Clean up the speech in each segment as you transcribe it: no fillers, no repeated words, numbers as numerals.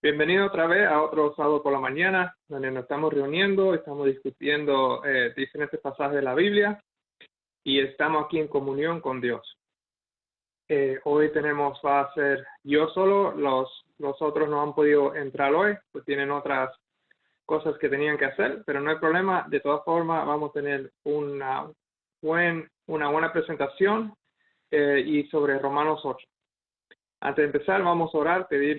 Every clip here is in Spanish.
Bienvenido otra vez a otro sábado por la mañana, donde nos estamos reuniendo, estamos discutiendo diferentes pasajes de la Biblia y estamos aquí en comunión con Dios. Hoy va a ser yo solo, los otros no han podido entrar hoy, pues tienen otras cosas que tenían que hacer, pero no hay problema. De todas formas, vamos a tener una buena presentación y sobre Romanos 8. Antes de empezar, vamos a orar, pedir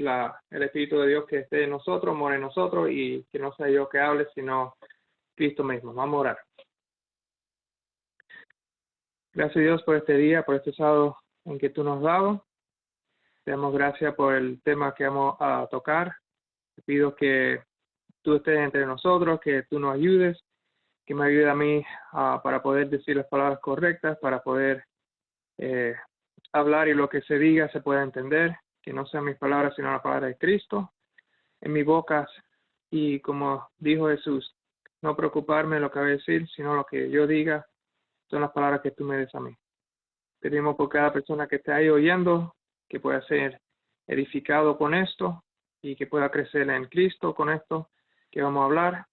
el Espíritu de Dios que esté en nosotros, more en nosotros y que no sea yo que hable, sino Cristo mismo. Vamos a orar. Gracias Dios por este día, por este sábado en que tú nos has dado. Te damos gracias por el tema que vamos a tocar. Te pido que tú estés entre nosotros, que tú nos ayudes, que me ayude a mí para poder decir las palabras correctas, para poder hablar y lo que se diga se pueda entender, que no sean mis palabras sino la palabra de Cristo en mi boca, y como dijo Jesús, no preocuparme de lo que voy a decir, sino lo que yo diga son las palabras que tú me des a mí. Pedimos por cada persona que esté ahí oyendo, que pueda ser edificado con esto y que pueda crecer en Cristo con esto que vamos a hablar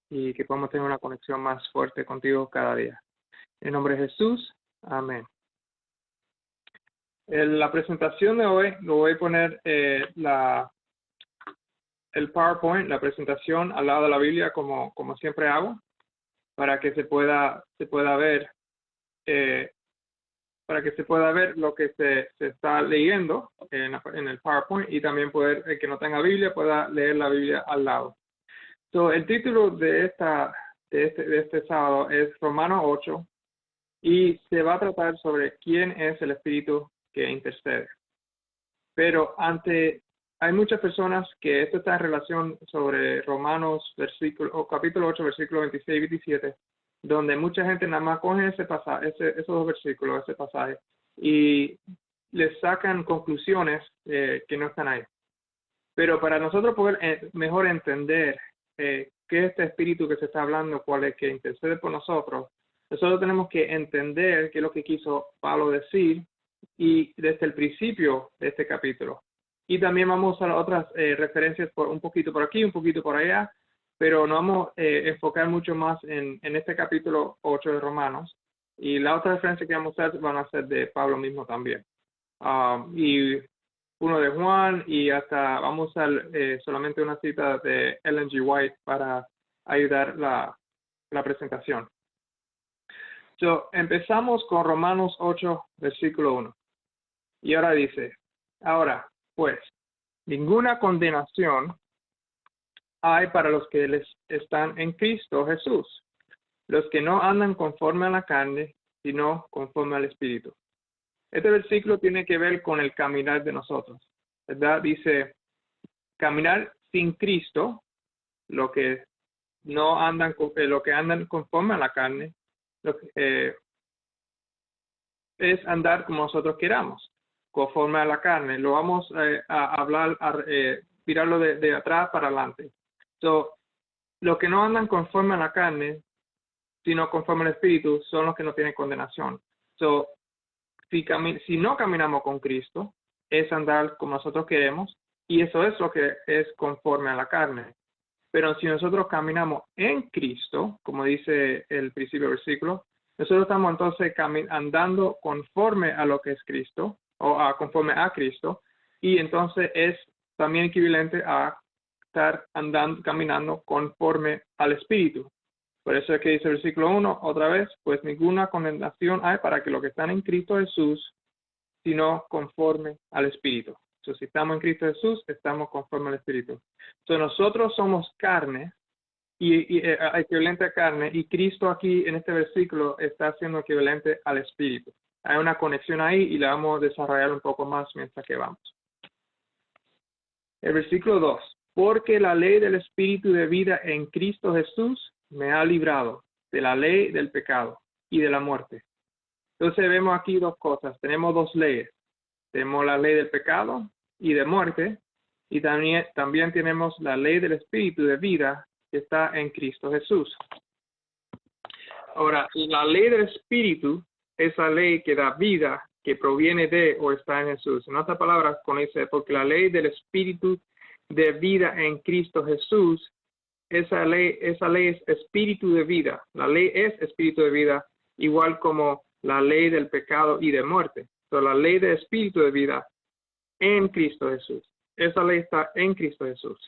y que podamos tener una conexión más fuerte contigo cada día. En nombre de Jesús, amén. En la presentación de hoy lo voy a poner el PowerPoint, la presentación al lado de la Biblia como siempre hago, para que se pueda ver lo que se está leyendo en el PowerPoint, y también poder, el que no tenga Biblia pueda leer la Biblia al lado. So, el título de este sábado es Romanos 8 y se va a tratar sobre quién es el Espíritu que intercede. Pero hay muchas personas que esto está en relación sobre Romanos capítulo 8, versículo 26 y 27, donde mucha gente nada más coge ese pasaje, esos dos versículos, ese pasaje, y les sacan conclusiones que no están ahí. Pero para nosotros poder mejor entender qué es este espíritu que se está hablando, cuál es que intercede por nosotros tenemos que entender qué es lo que quiso Pablo decir y desde el principio de este capítulo. Y también vamos a usar otras referencias un poquito por aquí, un poquito por allá, pero nos vamos a enfocar mucho más en este capítulo 8 de Romanos. Y la otra referencia que vamos a usar van a ser de Pablo mismo también. Y uno de Juan, y hasta vamos a usar solamente una cita de Ellen G. White para ayudar la presentación. So, empezamos con Romanos 8, versículo 1. Y ahora dice, ahora, pues, ninguna condenación hay para los que están en Cristo Jesús, los que no andan conforme a la carne, sino conforme al Espíritu. Este versículo tiene que ver con el caminar de nosotros, ¿verdad? Dice, caminar sin Cristo, lo que andan conforme a la carne, es andar como nosotros queramos, conforme a la carne. Lo vamos a hablar, mirarlo de atrás para adelante. So, los que no andan conforme a la carne, sino conforme al Espíritu, son los que no tienen condenación. So, si no caminamos con Cristo, es andar como nosotros queremos, y eso es lo que es conforme a la carne. Pero si nosotros caminamos en Cristo, como dice el principio del versículo, nosotros estamos entonces andando conforme a lo que es Cristo, o conforme a Cristo, y entonces es también equivalente a estar caminando conforme al Espíritu. Por eso es que dice el versículo 1, otra vez, pues ninguna condenación hay para que los que están en Cristo Jesús, sino conforme al Espíritu. Si estamos en Cristo Jesús, estamos conforme al Espíritu. Nosotros somos carne, y equivalente a carne, y Cristo aquí en este versículo está siendo equivalente al Espíritu. Hay una conexión ahí y la vamos a desarrollar un poco más mientras que vamos. El versículo 2. Porque la ley del Espíritu de vida en Cristo Jesús me ha librado de la ley del pecado y de la muerte. Entonces vemos aquí dos cosas. Tenemos dos leyes. Tenemos la ley del pecado y de muerte, y también tenemos la ley del Espíritu de vida que está en Cristo Jesús. Ahora, la ley del Espíritu es la ley que da vida, que proviene de o está en Jesús. En otras palabras, con ese, porque la ley del Espíritu de vida en Cristo Jesús, esa ley es espíritu de vida. La ley es espíritu de vida, igual como la ley del pecado y de muerte. So, la ley de espíritu de vida en Cristo Jesús. Esa ley está en Cristo Jesús.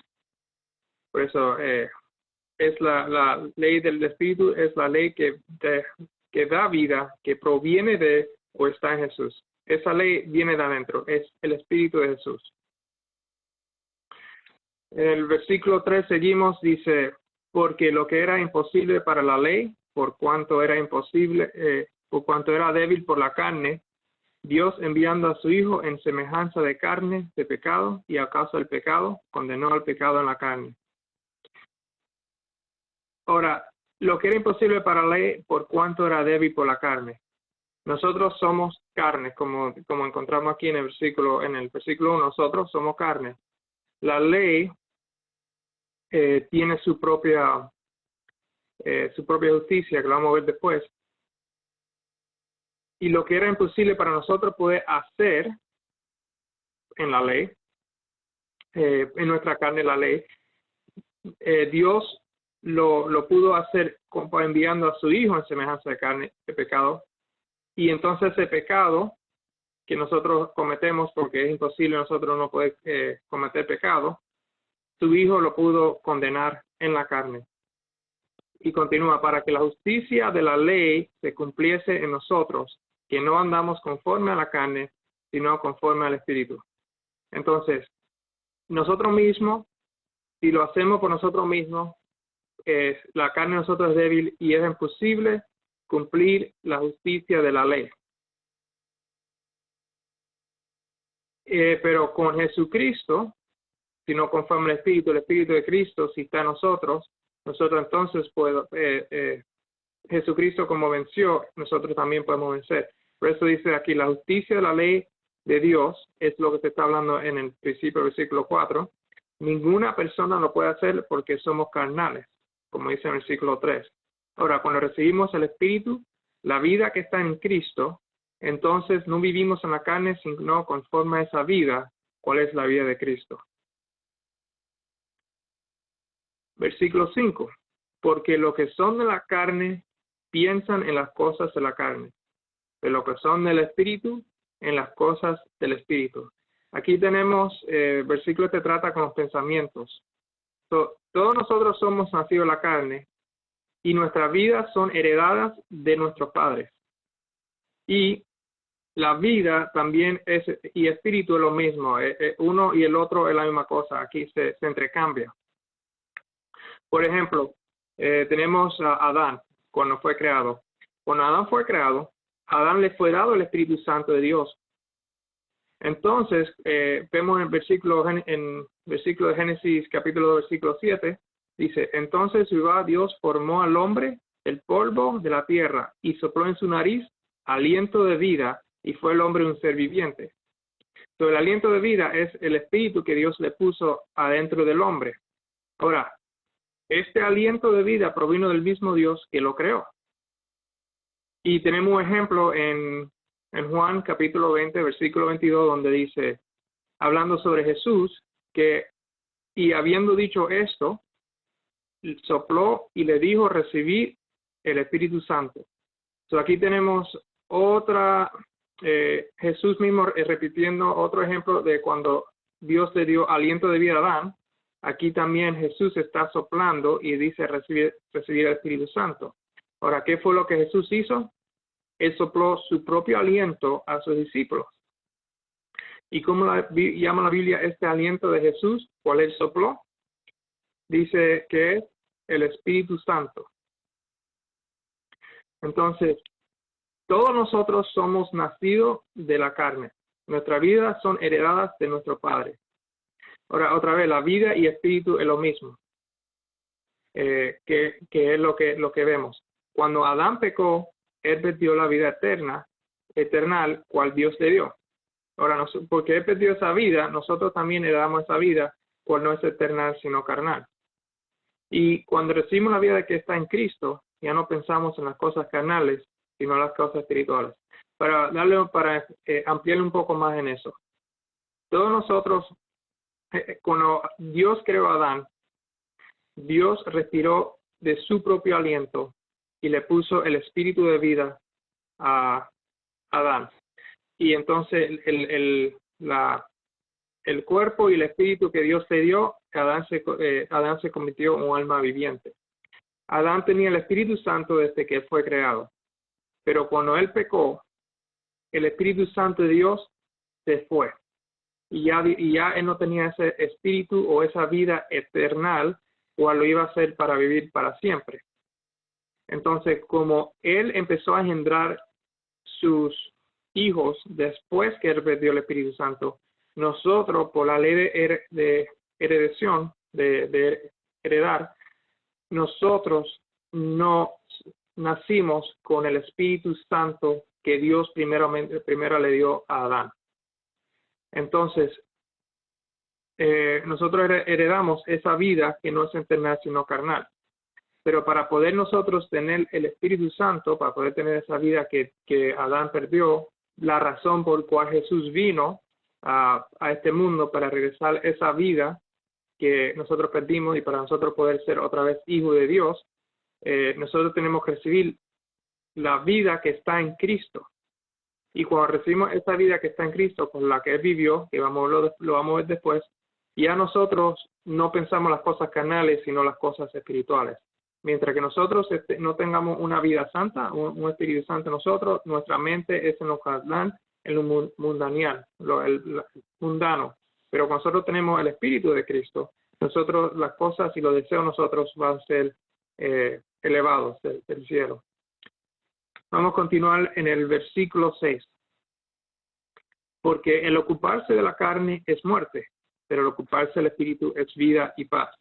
Por eso es la ley del espíritu, es la ley que da vida, que proviene de o está en Jesús. Esa ley viene de adentro, es el espíritu de Jesús. En el versículo 3 seguimos, dice, porque lo que era imposible para la ley, por cuanto era débil por la carne, Dios, enviando a su Hijo en semejanza de carne de pecado, y a causa del pecado, condenó al pecado en la carne. Ahora, lo que era imposible para la ley, por cuanto era débil por la carne. Nosotros somos carne, como encontramos aquí en el versículo 1, nosotros somos carne. La ley tiene su propia justicia, que lo vamos a ver después. Y lo que era imposible para nosotros poder hacer en la ley, en nuestra carne la ley, Dios lo pudo hacer enviando a su Hijo en semejanza de carne de pecado. Y entonces ese pecado que nosotros cometemos, porque es imposible nosotros no poder cometer pecado, su Hijo lo pudo condenar en la carne. Y continúa, para que la justicia de la ley se cumpliese en nosotros, que no andamos conforme a la carne, sino conforme al Espíritu. Entonces, nosotros mismos, si lo hacemos por nosotros mismos, la carne de nosotros es débil y es imposible cumplir la justicia de la ley. Pero con Jesucristo, si no conforme al Espíritu, el Espíritu de Cristo, si está en nosotros entonces Jesucristo como venció, nosotros también podemos vencer. Por eso dice aquí, la justicia de la ley de Dios, es lo que se está hablando en el principio del versículo 4, ninguna persona lo puede hacer porque somos carnales, como dice en el versículo 3. Ahora, cuando recibimos el Espíritu, la vida que está en Cristo, entonces no vivimos en la carne, sino conforme a esa vida, ¿cuál es la vida de Cristo? Versículo 5. Porque los que son de la carne piensan en las cosas de la carne, pero los que son del Espíritu, en las cosas del Espíritu. Aquí tenemos, versículo que trata con los pensamientos. Todos nosotros somos nacidos de la carne y nuestras vidas son heredadas de nuestros padres. Y la vida también y espíritu es lo mismo. Uno y el otro es la misma cosa. Aquí se entrecambia. Por ejemplo, tenemos a Adán cuando fue creado. Cuando Adán fue creado, a Adán le fue dado el Espíritu Santo de Dios. Entonces, vemos en el versículo de Génesis capítulo 2, versículo 7, dice, entonces Jehová Dios formó al hombre del polvo de la tierra y sopló en su nariz aliento de vida y fue el hombre un ser viviente. Entonces, el aliento de vida es el espíritu que Dios le puso adentro del hombre. Ahora, este aliento de vida provino del mismo Dios que lo creó. Y tenemos un ejemplo en Juan capítulo 20, versículo 22, donde dice, hablando sobre Jesús, que, y habiendo dicho esto, sopló y le dijo recibir el Espíritu Santo. So, aquí tenemos Jesús mismo repitiendo otro ejemplo de cuando Dios le dio aliento de vida a Adán. Aquí también Jesús está soplando y dice recibir el Espíritu Santo. Ahora, ¿qué fue lo que Jesús hizo? Él sopló su propio aliento a sus discípulos. ¿Y cómo llama la Biblia este aliento de Jesús? ¿Cuál él sopló? Dice que es el Espíritu Santo. Entonces, todos nosotros somos nacidos de la carne. Nuestras vidas son heredadas de nuestro Padre. Ahora, otra vez, la vida y espíritu es lo mismo, que es lo que vemos. Cuando Adán pecó, él perdió la vida eternal, cual Dios le dio. Ahora, porque él perdió esa vida, nosotros también heredamos esa vida, cual no es eterna, sino carnal. Y cuando recibimos la vida que está en Cristo, ya no pensamos en las cosas carnales, sino en las cosas espirituales. Para ampliar un poco más en eso. Todos nosotros Cuando Dios creó a Adán, Dios respiró de su propio aliento y le puso el espíritu de vida a Adán. Y entonces el cuerpo y el espíritu que Dios le dio, Adán se convirtió en un alma viviente. Adán tenía el Espíritu Santo desde que fue creado, pero cuando él pecó, el Espíritu Santo de Dios se fue. Y ya él no tenía ese espíritu o esa vida eterna, cual lo iba a hacer para vivir para siempre. Entonces, como él empezó a engendrar sus hijos después que él perdió el Espíritu Santo, nosotros, por la ley de heredación, de heredar, nosotros no nacimos con el Espíritu Santo que Dios primero le dio a Adán. Entonces, nosotros heredamos esa vida que no es eterna sino carnal. Pero para poder nosotros tener el Espíritu Santo, para poder tener esa vida que Adán perdió, la razón por cual Jesús vino a este mundo para regresar esa vida que nosotros perdimos y para nosotros poder ser otra vez hijos de Dios, nosotros tenemos que recibir la vida que está en Cristo. Y cuando recibimos esa vida que está en Cristo, con la que Él vivió, que lo vamos a ver después, ya nosotros no pensamos las cosas carnales, sino las cosas espirituales. Mientras que nosotros no tengamos una vida santa, un Espíritu Santo en nosotros, nuestra mente es en lo carnal, en lo mundanial, el mundano. Pero cuando nosotros tenemos el Espíritu de Cristo, nosotros las cosas y los deseos nosotros van a ser elevados del cielo. Vamos a continuar en el versículo 6. Porque el ocuparse de la carne es muerte, pero el ocuparse del Espíritu es vida y paz.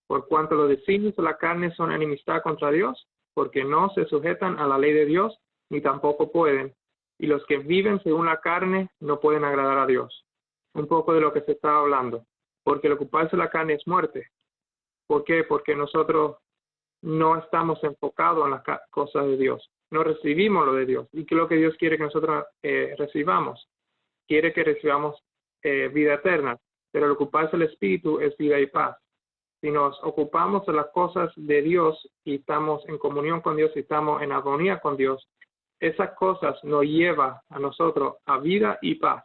Por cuanto los designios de la carne son enemistad contra Dios, porque no se sujetan a la ley de Dios, ni tampoco pueden. Y los que viven según la carne no pueden agradar a Dios. Un poco de lo que se está hablando. Porque el ocuparse de la carne es muerte. ¿Por qué? Porque nosotros no estamos enfocados en las cosas de Dios. No recibimos lo de Dios. ¿Y qué es lo que Dios quiere que nosotros recibamos? Quiere que recibamos vida eterna. Pero el ocuparse del Espíritu es vida y paz. Si nos ocupamos de las cosas de Dios y estamos en comunión con Dios y estamos en armonía con Dios, esas cosas nos llevan a nosotros a vida y paz.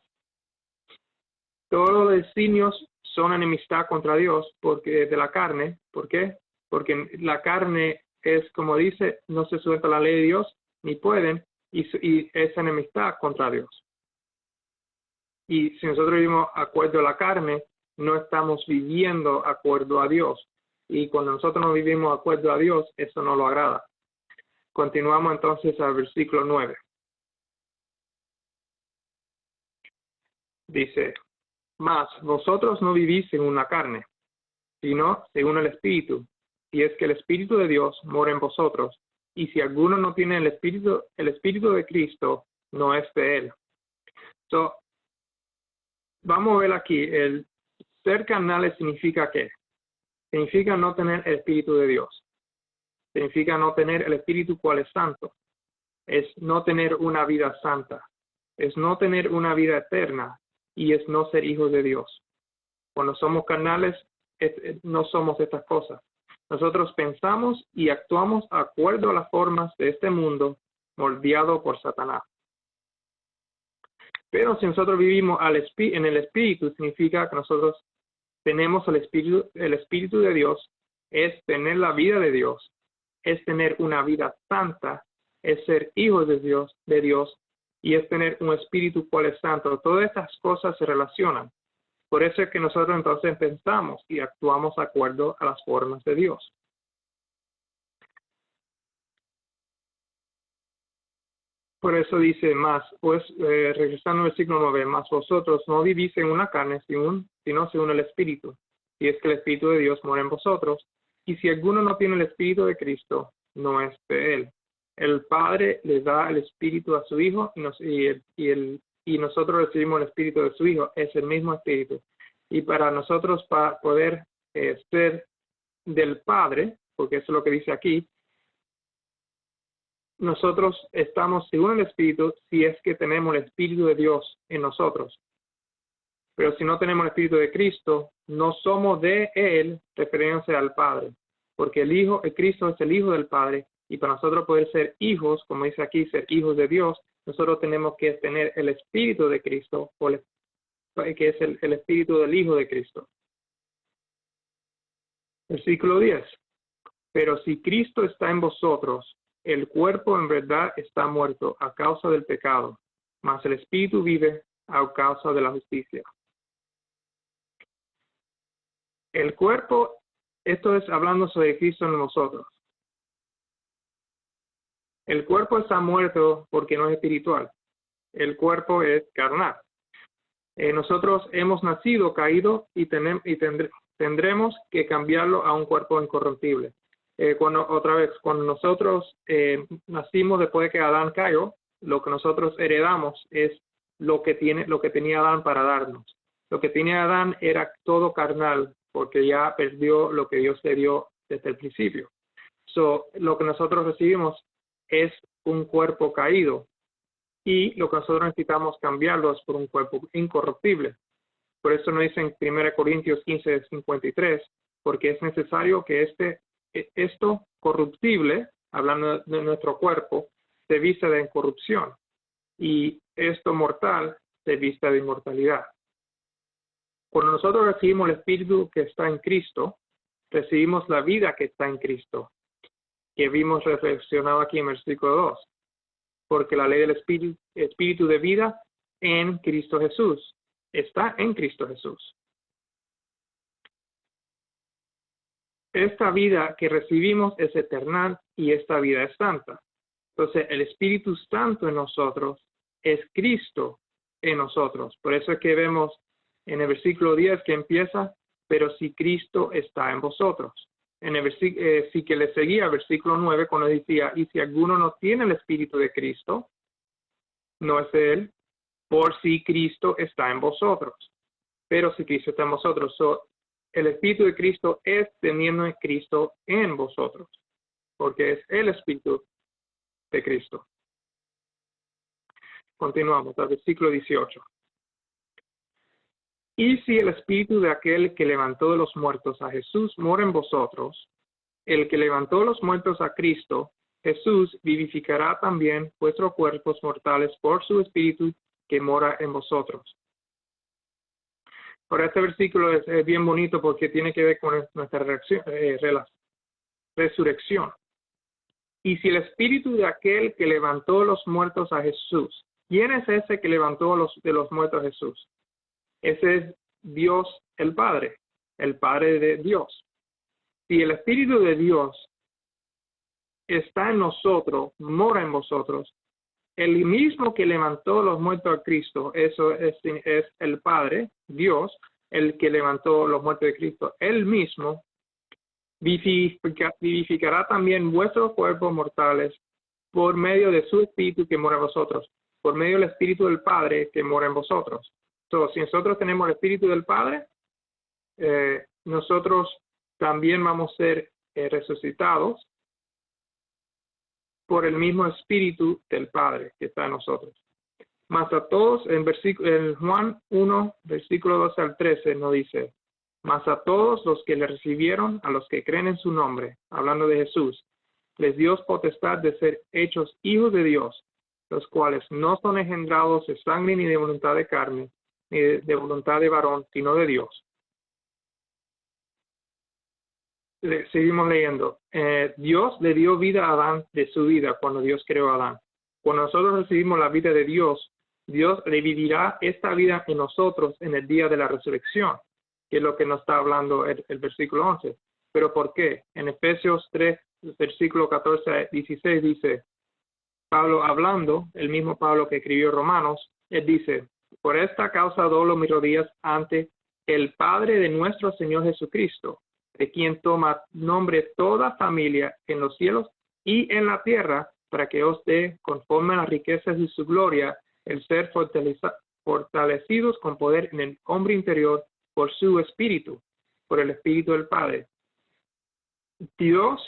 Todos los designios son enemistad contra Dios porque de la carne. ¿Por qué? Porque la carne es, como dice, no se sujeta a la ley de Dios, ni pueden, y es enemistad contra Dios. Y si nosotros vivimos acuerdo a la carne, no estamos viviendo acuerdo a Dios. Y cuando nosotros no vivimos acuerdo a Dios, eso no lo agrada. Continuamos entonces al versículo 9. Dice, mas vosotros no vivís según la carne, sino según el Espíritu. Y es que el Espíritu de Dios mora en vosotros. Y si alguno no tiene el Espíritu de Cristo, no es de él. So, vamos a ver aquí, el ser carnales significa ¿qué? Significa no tener el Espíritu de Dios. Significa no tener el Espíritu cual es santo. Es no tener una vida santa. Es no tener una vida eterna. Y es no ser hijos de Dios. Cuando somos carnales, no somos estas cosas. Nosotros pensamos y actuamos de acuerdo a las formas de este mundo, moldeado por Satanás. Pero si nosotros vivimos en el Espíritu, significa que nosotros tenemos el Espíritu de Dios, es tener la vida de Dios, es tener una vida santa, es ser hijos de Dios, y es tener un Espíritu cual es santo. Todas estas cosas se relacionan. Por eso es que nosotros entonces pensamos y actuamos de acuerdo a las formas de Dios. Por eso dice más, pues regresando al versículo 9, más vosotros no vivís en una carne, sino según el Espíritu. Y es que el Espíritu de Dios mora en vosotros. Y si alguno no tiene el Espíritu de Cristo, no es de él. El Padre le da el Espíritu a su Hijo y nosotros recibimos el Espíritu de su Hijo. Es el mismo Espíritu. Y para nosotros, para poder ser del Padre, porque eso es lo que dice aquí, nosotros estamos según el Espíritu si es que tenemos el Espíritu de Dios en nosotros. Pero si no tenemos el Espíritu de Cristo, no somos de Él, refiriéndose al Padre. Porque el Cristo es el Hijo del Padre, y para nosotros poder ser hijos, como dice aquí, ser hijos de Dios, nosotros tenemos que tener el Espíritu de Cristo, que es el Espíritu del Hijo de Cristo. Versículo 10. Pero si Cristo está en vosotros, el cuerpo en verdad está muerto a causa del pecado, mas el Espíritu vive a causa de la justicia. El cuerpo, esto es hablando sobre Cristo en nosotros. El cuerpo está muerto porque no es espiritual. El cuerpo es carnal. Nosotros hemos nacido caído y tendremos que cambiarlo a un cuerpo incorruptible. Cuando nosotros nacimos después de que Adán cayó, lo que nosotros heredamos es lo que tenía Adán para darnos. Lo que tenía Adán era todo carnal, porque ya perdió lo que Dios le dio desde el principio. Lo que nosotros recibimos es un cuerpo caído, y lo que nosotros necesitamos cambiarlo es por un cuerpo incorruptible. Por eso nos dice en 1 Corintios 15:53, porque es necesario que esto corruptible, hablando de nuestro cuerpo, se vista de incorrupción, y esto mortal se vista de inmortalidad. Cuando nosotros recibimos el Espíritu que está en Cristo, recibimos la vida que está en Cristo, que vimos reflexionado aquí en versículo 2. Porque la ley del espíritu de vida en Cristo Jesús está en Cristo Jesús. Esta vida que recibimos es eterna y esta vida es santa. Entonces, el Espíritu Santo en nosotros es Cristo en nosotros. Por eso es que vemos en el versículo 10 que empieza, pero si Cristo está en vosotros. En el sí que le seguía el versículo 9 cuando decía, y si alguno no tiene el Espíritu de Cristo, no es de él, por si Cristo está en vosotros. Pero si Cristo está en vosotros, el Espíritu de Cristo es teniendo a Cristo en vosotros, porque es el Espíritu de Cristo. Continuamos al versículo 18. Y si el Espíritu de aquel que levantó de los muertos a Jesús mora en vosotros, el que levantó de los muertos a Cristo, Jesús vivificará también vuestros cuerpos mortales por su Espíritu que mora en vosotros. Ahora este versículo es bien bonito porque tiene que ver con nuestra resurrección. Y si el Espíritu de aquel que levantó de los muertos a Jesús, ¿quién es ese que levantó de los muertos a Jesús? Ese es Dios el Padre de Dios. Si el Espíritu de Dios está en nosotros, mora en vosotros, el mismo que levantó los muertos a Cristo, eso es el Padre, Dios, el que levantó los muertos de Cristo, él mismo vivificará también vuestros cuerpos mortales por medio de su Espíritu que mora en vosotros, por medio del Espíritu del Padre que mora en vosotros. Entonces, si nosotros tenemos el Espíritu del Padre, nosotros también vamos a ser resucitados por el mismo Espíritu del Padre que está en nosotros. Mas a todos, en Juan 1, versículo 12 al 13, nos dice, mas a todos los que le recibieron, a los que creen en su nombre, hablando de Jesús, les dio potestad de ser hechos hijos de Dios, los cuales no son engendrados de sangre ni de voluntad de carne, ni de voluntad de varón, sino de Dios. Seguimos leyendo. Dios le dio vida a Adán de su vida cuando Dios creó a Adán. Cuando nosotros recibimos la vida de Dios, Dios dividirá esta vida en nosotros en el día de la resurrección, que es lo que nos está hablando el versículo 11. ¿Pero por qué? En Efesios 3, versículo 14 a 16 dice, Pablo hablando, el mismo Pablo que escribió Romanos, él dice, por esta causa doblo mis rodillas ante el Padre de nuestro Señor Jesucristo, de quien toma nombre toda familia en los cielos y en la tierra, para que os dé, conforme a las riquezas de su gloria, el ser fortalecidos con poder en el hombre interior por su Espíritu, por el Espíritu del Padre. Dios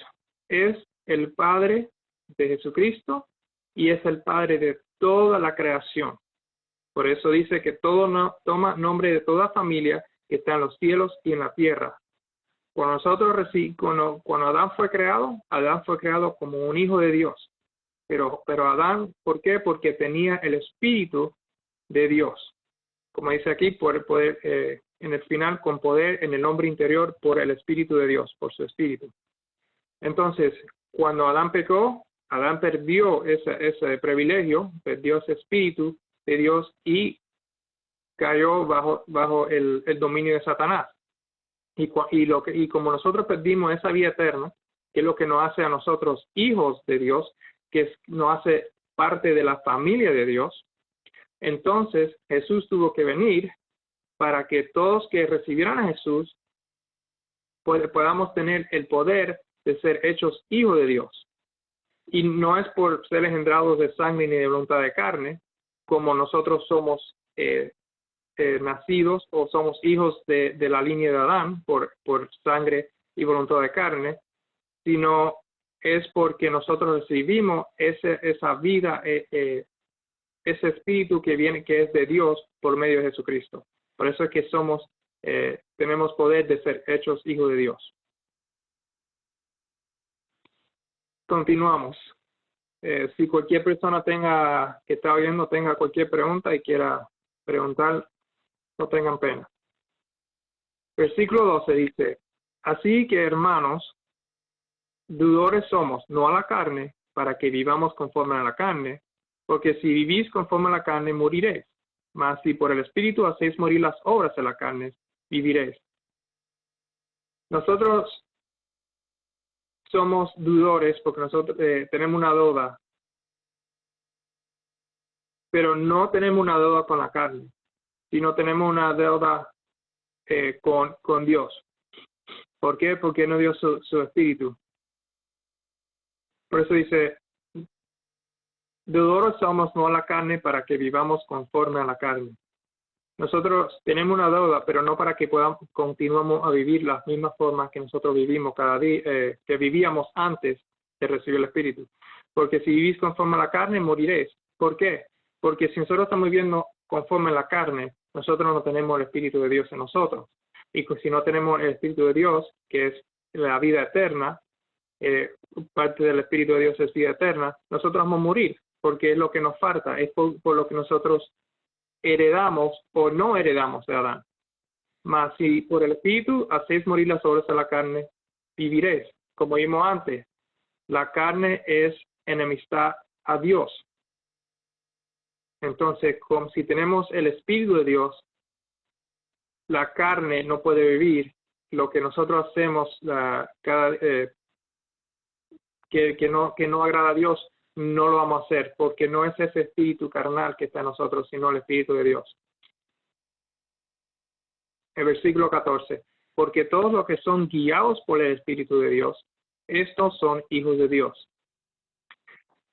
es el Padre de Jesucristo y es el Padre de toda la creación. Por eso dice que todo toma nombre de toda familia que está en los cielos y en la tierra. Cuando Adán fue creado como un hijo de Dios. Pero Adán, ¿por qué? Porque tenía el Espíritu de Dios. Como dice aquí, por el poder, en el final, con poder en el hombre interior por el Espíritu de Dios, por su Espíritu. Entonces, cuando Adán pecó, Adán perdió ese privilegio, perdió ese Espíritu de Dios y cayó bajo el dominio de Satanás. Y como nosotros perdimos esa vida eterna, que es lo que nos hace a nosotros hijos de Dios, que nos hace parte de la familia de Dios, entonces Jesús tuvo que venir para que todos que recibieran a Jesús podamos tener el poder de ser hechos hijos de Dios. Y no es por ser engendrados de sangre ni de voluntad de carne, como nosotros somos nacidos o somos hijos de la línea de Adán por sangre y voluntad de carne, sino es porque nosotros recibimos esa vida, ese espíritu que es de Dios por medio de Jesucristo. Por eso es que tenemos poder de ser hechos hijos de Dios. Continuamos. Si cualquier persona que está oyendo tenga cualquier pregunta y quiera preguntar, no tengan pena. Versículo 12 dice: así que, hermanos, deudores somos, no a la carne, para que vivamos conforme a la carne, porque si vivís conforme a la carne, moriréis. Mas si por el Espíritu hacéis morir las obras de la carne, viviréis. Nosotros somos deudores porque nosotros tenemos una deuda, pero no tenemos una deuda con la carne, sino tenemos una deuda con Dios. ¿Por qué? Porque no dio su Espíritu. Por eso dice: deudores somos, no a la carne, para que vivamos conforme a la carne. Nosotros tenemos una deuda, pero no para que continuemos a vivir las mismas formas que nosotros vivimos cada día, que vivíamos antes de recibir el Espíritu. Porque si vivís conforme a la carne, moriréis. ¿Por qué? Porque si nosotros estamos viviendo conforme a la carne, nosotros no tenemos el Espíritu de Dios en nosotros. Y si no tenemos el Espíritu de Dios, que es la vida eterna, parte del Espíritu de Dios es vida eterna, nosotros vamos a morir, porque es lo que nos falta, es por lo que nosotros heredamos o no heredamos de Adán. Mas si por el Espíritu hacéis morir las obras de la carne, viviréis. Como vimos antes, la carne es enemistad a Dios. Entonces, como si tenemos el Espíritu de Dios, la carne no puede vivir. Lo que nosotros hacemos que no agrada a Dios, no lo vamos a hacer, porque no es ese espíritu carnal que está en nosotros, sino el Espíritu de Dios. El versículo 14: porque todos los que son guiados por el Espíritu de Dios, estos son hijos de Dios.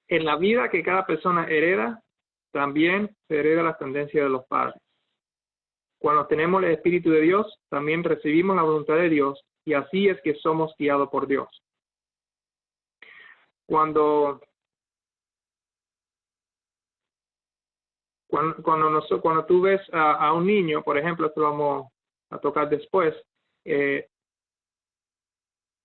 En la vida que cada persona hereda, también se hereda la tendencia de los padres. Cuando tenemos el Espíritu de Dios, también recibimos la voluntad de Dios, y así es que somos guiados por Dios. Cuando tú ves a un niño, por ejemplo, esto lo vamos a tocar después,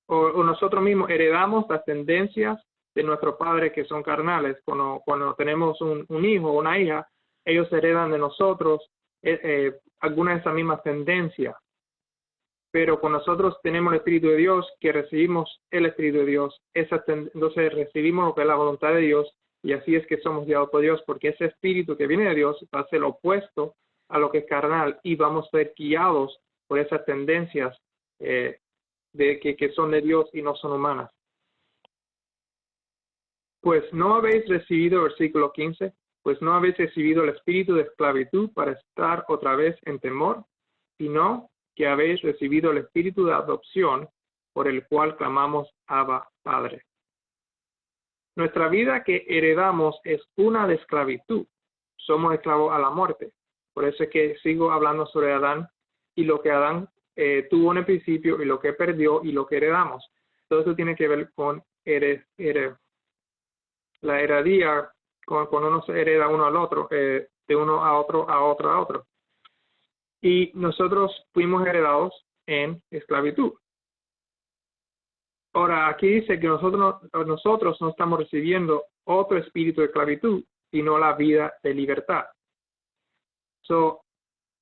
o nosotros mismos heredamos las tendencias de nuestros padres que son carnales. Cuando tenemos un hijo o una hija, ellos heredan de nosotros algunas de esas mismas tendencias. Pero cuando nosotros tenemos el Espíritu de Dios, que recibimos el Espíritu de Dios, entonces recibimos lo que es la voluntad de Dios, y así es que somos guiados por Dios, porque ese Espíritu que viene de Dios va a ser lo opuesto a lo que es carnal, y vamos a ser guiados por esas tendencias que son de Dios y no son humanas. Pues no habéis recibido, versículo 15, pues no habéis recibido el espíritu de esclavitud para estar otra vez en temor, sino que habéis recibido el espíritu de adopción, por el cual clamamos Abba, Padre. Nuestra vida que heredamos es una de esclavitud. Somos esclavos a la muerte. Por eso es que sigo hablando sobre Adán y lo que Adán tuvo en el principio y lo que perdió y lo que heredamos. Todo eso tiene que ver con la heredía, cuando uno se hereda uno al otro. de uno a otro, a otro, a otro. Y nosotros fuimos heredados en esclavitud. Ahora, aquí dice que nosotros no estamos recibiendo otro espíritu de esclavitud, sino la vida de libertad.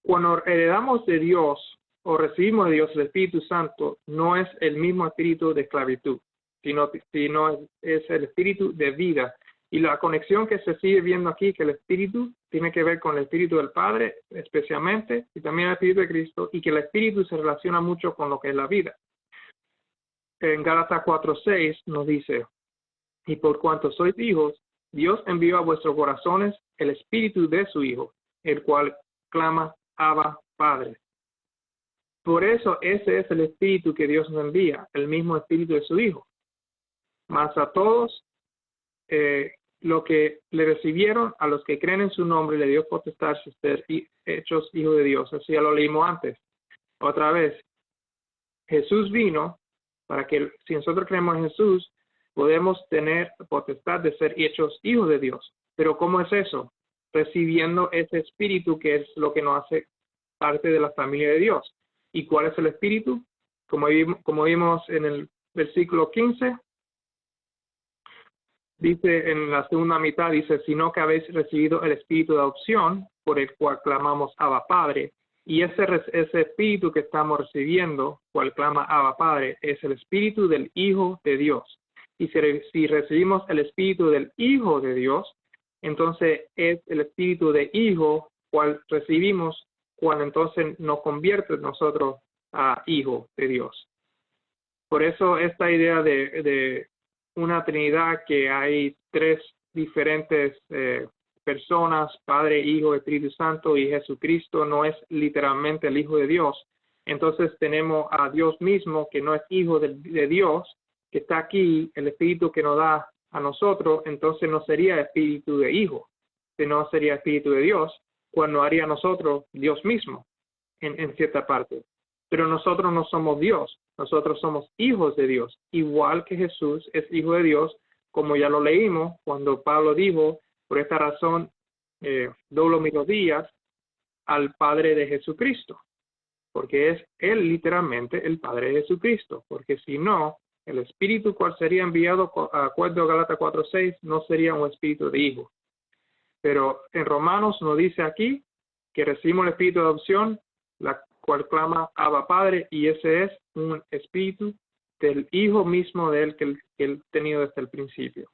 Cuando heredamos de Dios o recibimos de Dios el Espíritu Santo, no es el mismo espíritu de esclavitud, sino es el espíritu de vida. Y la conexión que se sigue viendo aquí, que el espíritu tiene que ver con el espíritu del Padre, especialmente, y también el espíritu de Cristo, y que el espíritu se relaciona mucho con lo que es la vida. En Gálatas 4:6 nos dice, y por cuanto sois hijos, Dios envió a vuestros corazones el espíritu de su Hijo, el cual clama, Abba, Padre. Por eso ese es el espíritu que Dios nos envía, el mismo espíritu de su Hijo. Mas a todos lo que le recibieron, a los que creen en su nombre, le dio potestad de ser hechos hijos de Dios. Así ya lo leímos antes. Otra vez, Jesús vino para que si nosotros creemos en Jesús, podemos tener potestad de ser hechos hijos de Dios. Pero ¿cómo es eso? Recibiendo ese espíritu que es lo que nos hace parte de la familia de Dios. ¿Y cuál es el espíritu? Como vimos en el versículo 15, dice en la segunda mitad, dice, sino que habéis recibido el espíritu de adopción, por el cual clamamos Abba Padre. Y ese espíritu que estamos recibiendo, cual clama Abba Padre, es el espíritu del Hijo de Dios. Y si recibimos el espíritu del Hijo de Dios, entonces es el espíritu de Hijo cual recibimos cuando entonces nos convierte nosotros a Hijo de Dios. Por eso esta idea de una Trinidad, que hay tres diferentes personas, Padre, Hijo, Espíritu Santo, y Jesucristo no es literalmente el Hijo de Dios. Entonces tenemos a Dios mismo, que no es Hijo de Dios, que está aquí, el Espíritu que nos da a nosotros, entonces no sería Espíritu de Hijo, sino sería Espíritu de Dios, cuando haría nosotros Dios mismo, en cierta parte. Pero nosotros no somos Dios, nosotros somos hijos de Dios, igual que Jesús es Hijo de Dios, como ya lo leímos cuando Pablo dijo, por esta razón doblo mis rodillas al Padre de Jesucristo, porque es Él literalmente el Padre de Jesucristo, porque si no, el Espíritu cual sería enviado a acuerdo a Gálatas 4:6 no sería un Espíritu de Hijo. Pero en Romanos nos dice aquí que recibimos el Espíritu de adopción, la cual clama Abba Padre, y ese es un Espíritu del Hijo mismo de Él que Él ha tenido desde el principio.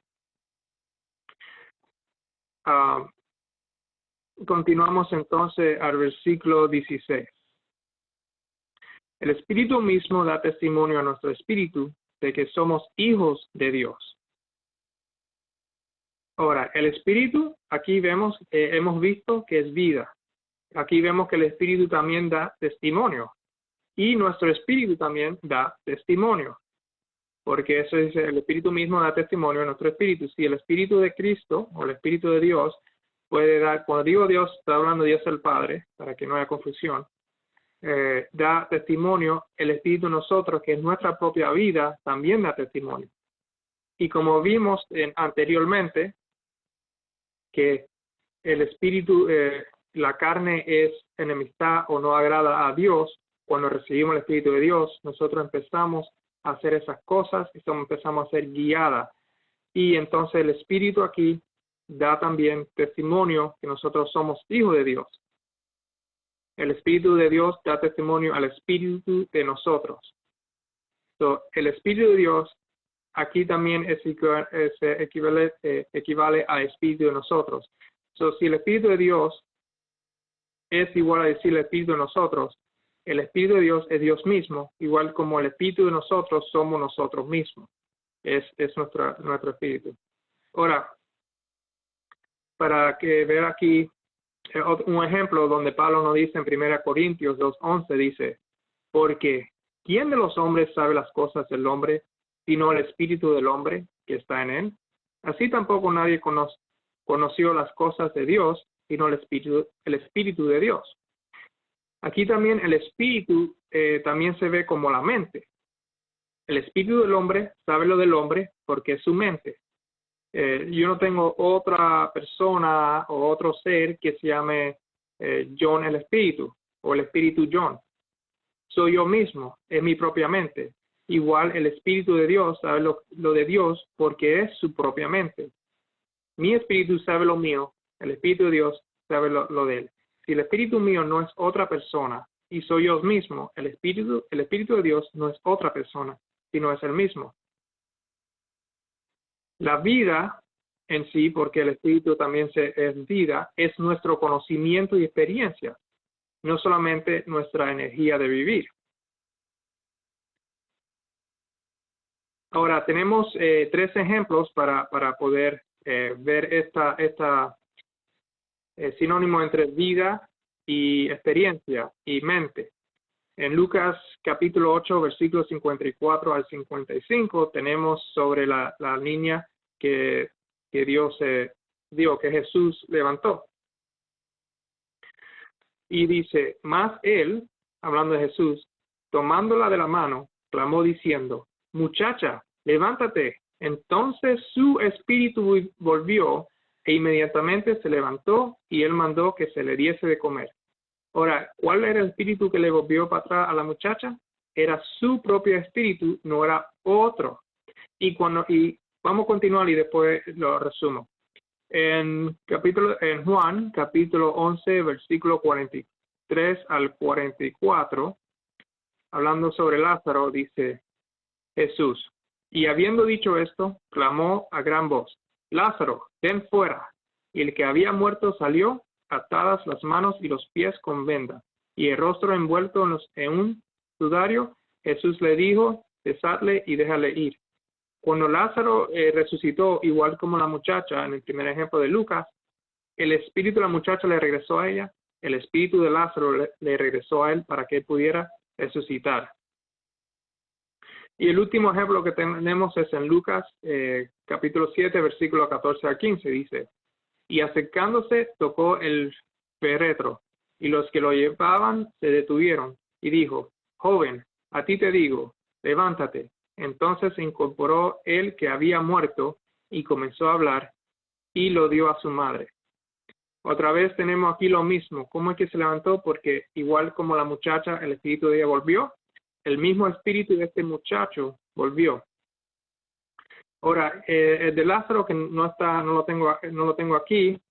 Continuamos entonces al versículo 16. El Espíritu mismo da testimonio a nuestro espíritu de que somos hijos de Dios. Ahora, el Espíritu, aquí hemos visto que es vida. Aquí vemos que el Espíritu también da testimonio. Y nuestro Espíritu también da testimonio. Porque eso dice, el Espíritu mismo da testimonio a nuestro Espíritu. Si el Espíritu de Cristo o el Espíritu de Dios puede dar, cuando digo Dios, está hablando de Dios el Padre, para que no haya confusión, da testimonio, el Espíritu de nosotros, que es nuestra propia vida, también da testimonio. Y como vimos anteriormente, que el Espíritu, la carne es enemistad o no agrada a Dios, cuando recibimos el Espíritu de Dios, nosotros empezamos a hacer esas cosas y empezamos a ser guiadas. Y entonces el Espíritu aquí da también testimonio que nosotros somos hijos de Dios. El Espíritu de Dios da testimonio al Espíritu de nosotros. El Espíritu de Dios aquí también equivale al Espíritu de nosotros. Si el Espíritu de Dios es igual a decir el Espíritu de nosotros, el Espíritu de Dios es Dios mismo, igual como el Espíritu de nosotros somos nosotros mismos. Es nuestro Espíritu. Ahora, para que vean aquí un ejemplo donde Pablo nos dice en 1 Corintios 2:11, dice, porque ¿quién de los hombres sabe las cosas del hombre, sino el Espíritu del hombre que está en él? Así tampoco nadie conoció las cosas de Dios, sino el Espíritu de Dios. Aquí también el Espíritu también se ve como la mente. El Espíritu del hombre sabe lo del hombre porque es su mente. Yo no tengo otra persona o otro ser que se llame John el Espíritu o el Espíritu John. Soy yo mismo, es mi propia mente. Igual el Espíritu de Dios sabe lo de Dios porque es su propia mente. Mi espíritu sabe lo mío, el Espíritu de Dios sabe lo de él. Si el Espíritu mío no es otra persona y soy yo mismo, el Espíritu de Dios no es otra persona, sino es el mismo. La vida en sí, porque el Espíritu también es vida, es nuestro conocimiento y experiencia, no solamente nuestra energía de vivir. Ahora, tenemos 3 ejemplos para poder ver esta sinónimo entre vida y experiencia y mente. En Lucas capítulo 8, versículos 54 al 55, tenemos sobre la niña que Dios dio, que Jesús levantó. Y dice, mas él, hablando de Jesús, tomándola de la mano, clamó diciendo, muchacha, levántate. Entonces su espíritu volvió e inmediatamente se levantó y él mandó que se le diese de comer. Ahora, ¿cuál era el espíritu que le volvió para atrás a la muchacha? Era su propio espíritu, no era otro. Y vamos a continuar y después lo resumo. En Juan, capítulo 11, versículo 43 al 44, hablando sobre Lázaro, dice Jesús, y habiendo dicho esto, clamó a gran voz, Lázaro, ven fuera. Y el que había muerto salió, atadas las manos y los pies con venda, y el rostro envuelto en un sudario. Jesús le dijo, desadle y déjale ir. Cuando Lázaro resucitó, igual como la muchacha en el primer ejemplo de Lucas, el espíritu de la muchacha le regresó a ella, el espíritu de Lázaro le regresó a él para que él pudiera resucitar. Y el último ejemplo que tenemos es en Lucas capítulo 7, versículo 14 a 15, dice, y acercándose tocó el féretro, y los que lo llevaban se detuvieron, y dijo, joven, a ti te digo, levántate. Entonces se incorporó el que había muerto y comenzó a hablar y lo dio a su madre. Otra vez tenemos aquí lo mismo. ¿Cómo es que se levantó? Porque igual como la muchacha, el espíritu de ella volvió, el mismo espíritu de este muchacho volvió. Ahora, el de Lázaro, que no lo tengo aquí,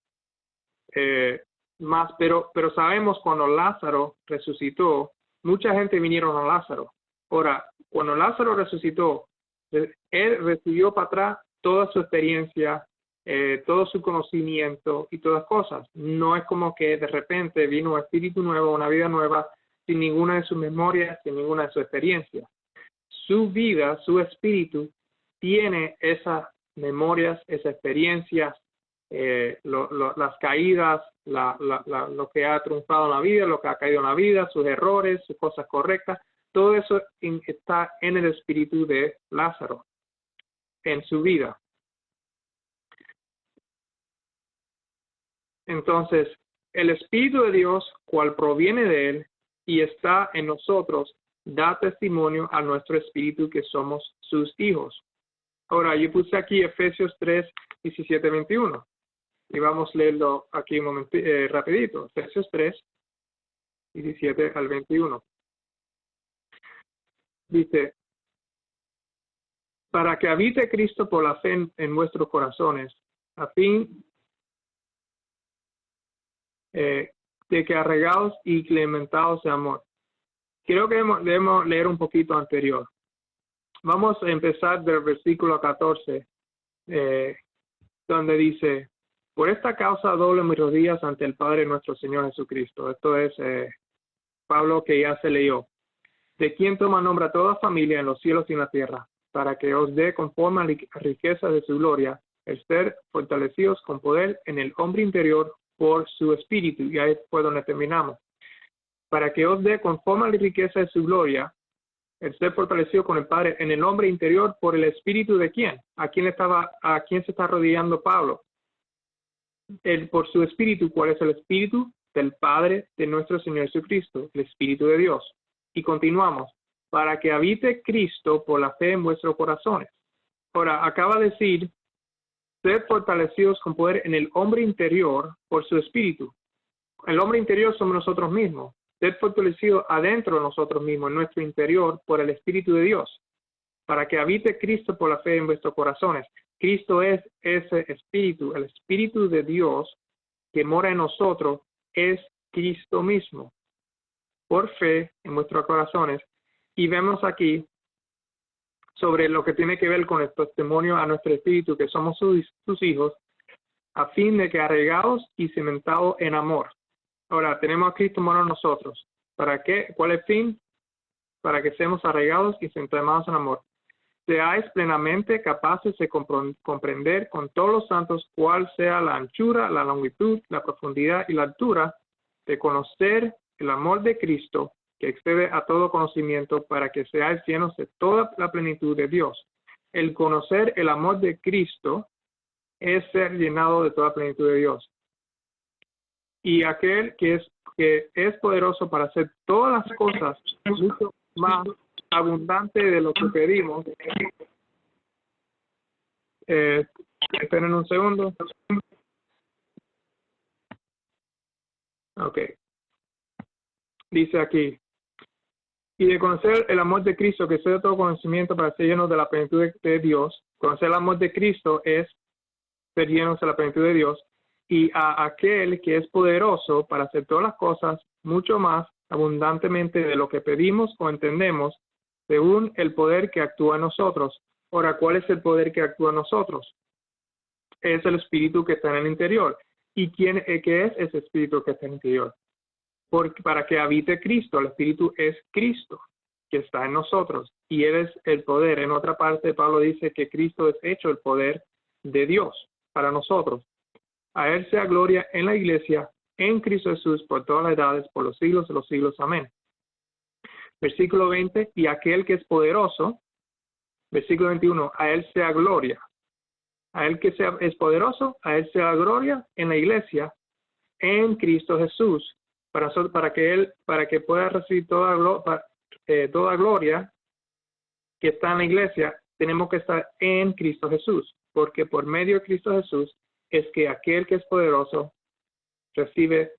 pero sabemos cuando Lázaro resucitó, mucha gente vinieron a Lázaro. Ahora, cuando Lázaro resucitó, él recibió para atrás toda su experiencia, todo su conocimiento y todas cosas. No es como que de repente vino un espíritu nuevo, una vida nueva, sin ninguna de sus memorias, sin ninguna de sus experiencias. Su vida, su espíritu, tiene esas memorias, esas experiencias, las caídas, lo que ha triunfado en la vida, lo que ha caído en la vida, sus errores, sus cosas correctas. Todo eso está en el espíritu de Lázaro, en su vida. Entonces, el Espíritu de Dios, cual proviene de Él y está en nosotros, da testimonio a nuestro espíritu que somos sus hijos. Ahora, yo puse aquí Efesios 3, 17, 21. Y vamos a leerlo aquí un momento, rapidito. Efesios 3, 17 al 21. Dice, para que habite Cristo por la fe en vuestros corazones, a fin de que arraigados y clementados de amor. Creo que debemos leer un poquito anterior. Vamos a empezar del versículo 14, donde dice, por esta causa doblo mis rodillas ante el Padre nuestro Señor Jesucristo. Esto es Pablo que ya se leyó. De quien toma nombre a toda familia en los cielos y en la tierra, para que os dé conforme a la riqueza de su gloria, el ser fortalecidos con poder en el hombre interior por su espíritu. Y ahí fue donde terminamos. Para que os dé conforme a la riqueza de su gloria, el ser fortalecido con el Padre en el hombre interior por el espíritu de quién? ¿A quién se está arrodillando Pablo? Por su espíritu. ¿Cuál es el espíritu? Del Padre de nuestro Señor Jesucristo, el Espíritu de Dios. Y continuamos, para que habite Cristo por la fe en vuestros corazones. Ahora, acaba de decir Sed fortalecidos con poder en el hombre interior por su espíritu. El hombre interior somos nosotros mismos. Sed fortalecidos adentro de nosotros mismos, en nuestro interior, por el Espíritu de Dios, para que habite Cristo por la fe en vuestros corazones. Cristo es ese Espíritu, el Espíritu de Dios que mora en nosotros, es Cristo mismo, por fe en vuestros corazones. Y vemos aquí sobre lo que tiene que ver con el testimonio a nuestro espíritu, que somos sus hijos, a fin de que arraigados y cimentados en amor. Ahora, tenemos a Cristo morando en nosotros. ¿Para qué? ¿Cuál es el fin? Para que seamos arraigados y cimentados en amor. Seáis plenamente capaces de comprender con todos los santos cuál sea la anchura, la longitud, la profundidad y la altura, de conocer el amor de Cristo, que excede a todo conocimiento, para que seáis llenos de toda la plenitud de Dios. El conocer el amor de Cristo es ser llenado de toda plenitud de Dios. Y aquel que es poderoso para hacer todas las cosas mucho más abundante de lo que pedimos. Esperen un segundo. Ok. Dice aquí, y de conocer el amor de Cristo, que excede todo conocimiento, para ser llenos de la plenitud de Dios. Conocer el amor de Cristo es ser llenos de la plenitud de Dios. Y a aquel que es poderoso para hacer todas las cosas mucho más abundantemente de lo que pedimos o entendemos, según el poder que actúa en nosotros. Ahora, ¿cuál es el poder que actúa en nosotros? Es el espíritu que está en el interior. ¿Y qué es ese espíritu que está en el interior? Porque para que habite Cristo, el espíritu es Cristo, que está en nosotros. Y Él es el poder. En otra parte, Pablo dice que Cristo es hecho el poder de Dios para nosotros. A Él sea gloria en la iglesia, en Cristo Jesús, por todas las edades, por los siglos de los siglos. Amén. Versículo 20, y aquel que es poderoso, versículo 21, a Él sea gloria. A Él que es poderoso, a Él sea gloria en la iglesia, en Cristo Jesús, para que pueda recibir toda gloria que está en la iglesia. Tenemos que estar en Cristo Jesús, porque por medio de Cristo Jesús es que aquel que es poderoso recibe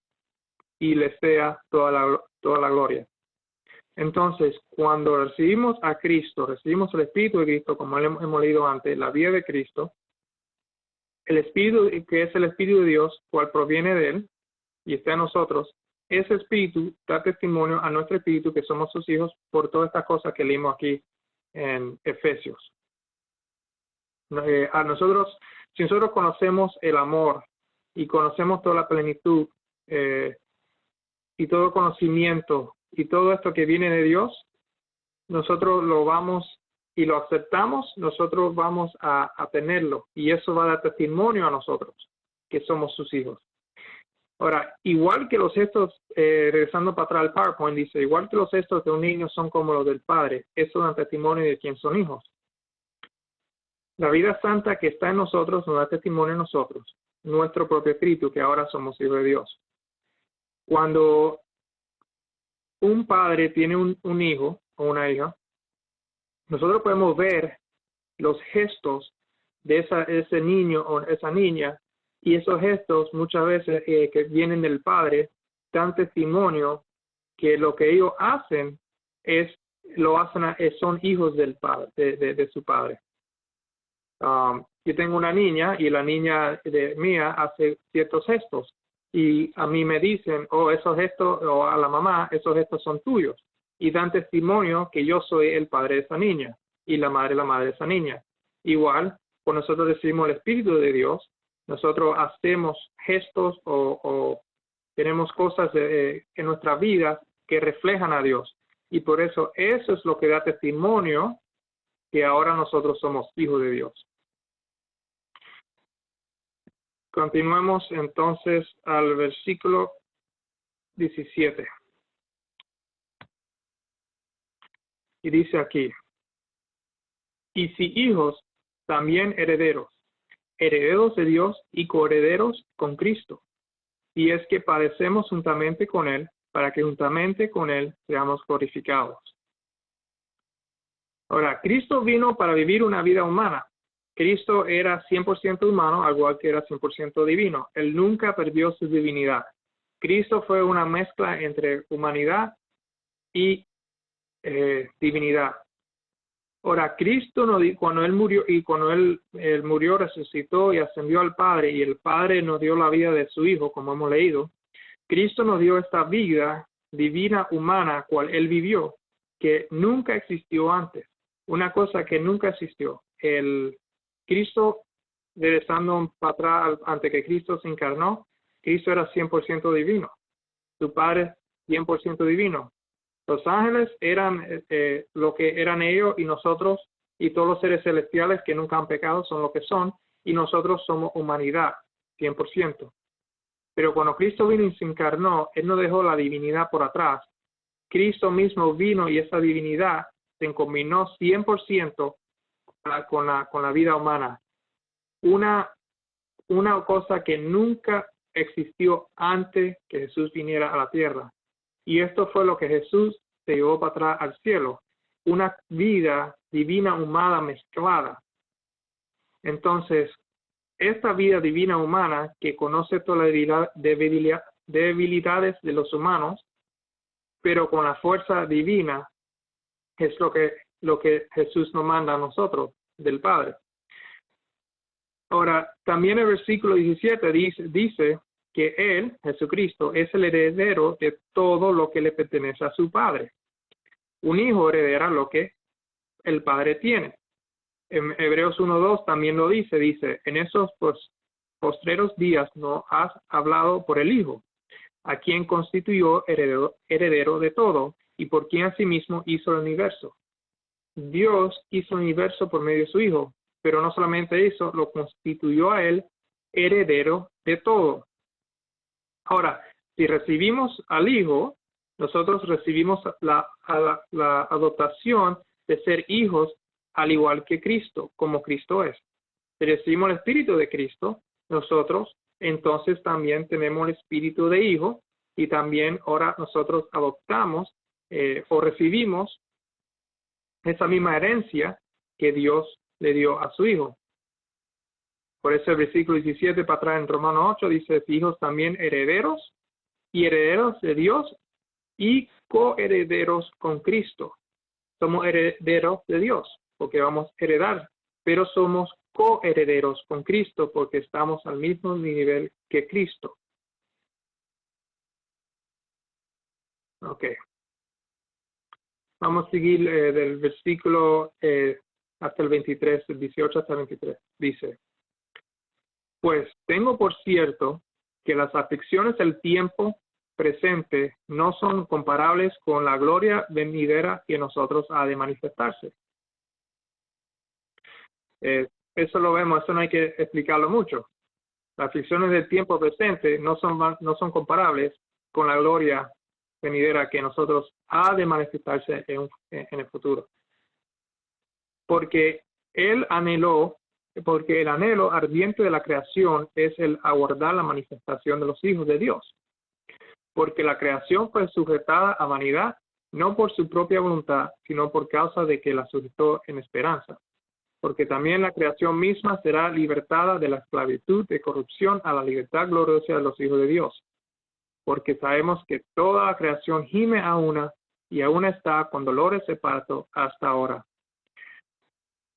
y le sea toda la gloria. Entonces, cuando recibimos a Cristo, recibimos el Espíritu de Cristo, como hemos leído antes, la vida de Cristo, el Espíritu que es el Espíritu de Dios, cual proviene de Él y está en nosotros, ese Espíritu da testimonio a nuestro Espíritu que somos sus hijos por todas estas cosas que leímos aquí en Efesios. Si nosotros conocemos el amor y conocemos toda la plenitud y todo conocimiento y todo esto que viene de Dios, nosotros lo vamos y lo aceptamos, nosotros vamos a tenerlo y eso va a dar testimonio a nosotros que somos sus hijos. Ahora, igual que los gestos, regresando para atrás al PowerPoint, dice, igual que los gestos de un niño son como los del padre, eso da testimonio de quién son hijos. La vida santa que está en nosotros nos da testimonio en nosotros, nuestro propio espíritu, que ahora somos hijos de Dios. Cuando un padre tiene un hijo o una hija, nosotros podemos ver los gestos de ese niño o esa niña, y esos gestos muchas veces que vienen del padre dan testimonio que lo que ellos hacen son hijos del padre, de su padre. Yo tengo una niña y la niña mía hace ciertos gestos y a mí me dicen, esos gestos, o a la mamá, esos gestos son tuyos, y dan testimonio que yo soy el padre de esa niña y la madre de esa niña. Igual, cuando nosotros recibimos el Espíritu de Dios, nosotros hacemos gestos o tenemos cosas en nuestra vida que reflejan a Dios. Y por eso es lo que da testimonio que ahora nosotros somos hijos de Dios. Continuemos entonces al versículo 17. Y dice aquí, y si hijos, también herederos, herederos de Dios y coherederos con Cristo. Y es que padecemos juntamente con Él, para que juntamente con Él seamos glorificados. Ahora, Cristo vino para vivir una vida humana, Cristo era 100% humano, al igual que era 100% divino. Él nunca perdió su divinidad. Cristo fue una mezcla entre humanidad y divinidad. Ahora, Cristo cuando Él murió y cuando él murió, resucitó y ascendió al Padre, y el Padre nos dio la vida de su Hijo, como hemos leído, Cristo nos dio esta vida divina humana, cual Él vivió, que nunca existió antes. Una cosa que nunca existió. El Cristo, regresando para atrás, antes que Cristo se encarnó, Cristo era 100% divino. Su Padre 100% divino. Los ángeles eran lo que eran ellos, y nosotros y todos los seres celestiales que nunca han pecado son lo que son, y nosotros somos humanidad 100%. Pero cuando Cristo vino y se encarnó, Él no dejó la divinidad por atrás. Cristo mismo vino y esa divinidad se combinó 100% con la vida humana. Una cosa que nunca existió antes que Jesús viniera a la tierra. Y esto fue lo que Jesús se llevó para atrás al cielo. Una vida divina humana mezclada. Entonces, esta vida divina humana que conoce todas las debilidades de los humanos, pero con la fuerza divina, es lo que Jesús nos manda a nosotros del Padre. Ahora, también el versículo 17 dice que Él, Jesucristo, es el heredero de todo lo que le pertenece a su Padre. Un hijo heredera lo que el Padre tiene. En Hebreos 1:2 también lo dice, en esos postreros días no has hablado por el Hijo, a quien constituyó heredero de todo, y por quien asimismo hizo el universo. Dios hizo el universo por medio de su Hijo, pero no solamente eso, lo constituyó a Él heredero de todo. Ahora, si recibimos al Hijo, nosotros recibimos la adoptación de ser hijos al igual que Cristo, como Cristo es. Si recibimos el Espíritu de Cristo, nosotros entonces también tenemos el Espíritu de Hijo, y también ahora nosotros adoptamos o recibimos esa misma herencia que Dios le dio a su Hijo. Por eso el versículo 17 para atrás en Romanos 8 dice, hijos también herederos, y herederos de Dios, y coherederos con Cristo. Somos herederos de Dios, porque vamos a heredar, pero somos coherederos con Cristo, porque estamos al mismo nivel que Cristo. Ok. Vamos a seguir del versículo hasta el 23, el 18 hasta el 23. Dice, pues tengo por cierto que las aflicciones del tiempo presente no son comparables con la gloria venidera que nosotros ha de manifestarse. Eso lo vemos, eso no hay que explicarlo mucho. Las aflicciones del tiempo presente no son comparables con la gloria venidera que nosotros ha de manifestarse en el futuro. Porque el anhelo ardiente de la creación es el aguardar la manifestación de los hijos de Dios. Porque la creación fue sujetada a vanidad, no por su propia voluntad, sino por causa de que la sujetó en esperanza. Porque también la creación misma será libertada de la esclavitud de corrupción a la libertad gloriosa de los hijos de Dios. Porque sabemos que toda la creación gime a una, y aún está con dolores de parto hasta ahora.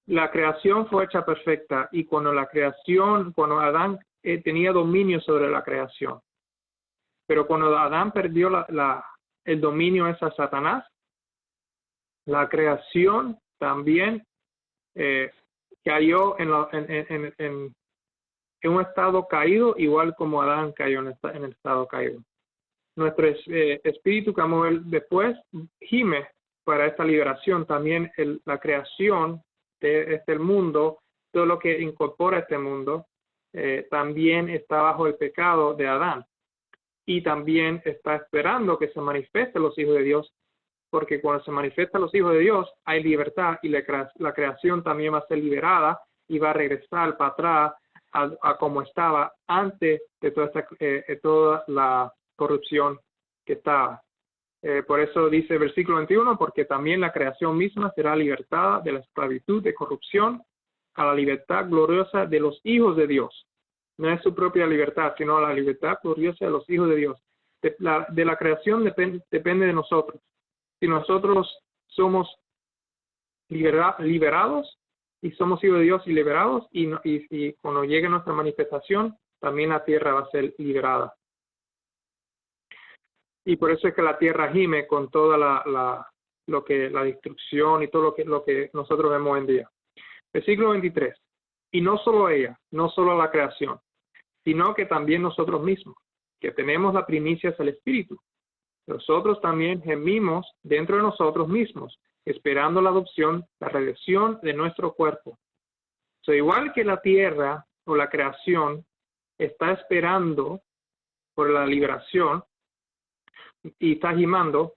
La creación fue hecha perfecta, y cuando Adán tenía dominio sobre la creación. Pero cuando Adán perdió el dominio a Satanás, la creación también cayó en un estado caído, igual como Adán cayó en el estado caído. Nuestro espíritu, como él después gime para esta liberación. También la creación de este mundo, todo lo que incorpora este mundo, también está bajo el pecado de Adán. Y también está esperando que se manifiesten los hijos de Dios, porque cuando se manifiestan los hijos de Dios hay libertad, y la creación también va a ser liberada y va a regresar para atrás a como estaba antes de toda la corrupción que estaba. Por eso dice el versículo 21, porque también la creación misma será libertada de la esclavitud de corrupción a la libertad gloriosa de los hijos de Dios. No es su propia libertad, sino la libertad gloriosa de los hijos de Dios. De la creación depende de nosotros. Si nosotros somos liberados y somos hijos de Dios y liberados, y cuando llegue nuestra manifestación, también la tierra va a ser liberada. Y por eso es que la tierra gime con toda la destrucción y todo lo que nosotros vemos hoy en día. Versículo 23. Y no solo ella, no solo la creación, sino que también nosotros mismos, que tenemos la primicia del Espíritu. Nosotros también gemimos dentro de nosotros mismos, esperando la adopción, la redención de nuestro cuerpo. Igual que la tierra o la creación está esperando por la liberación y está gimando,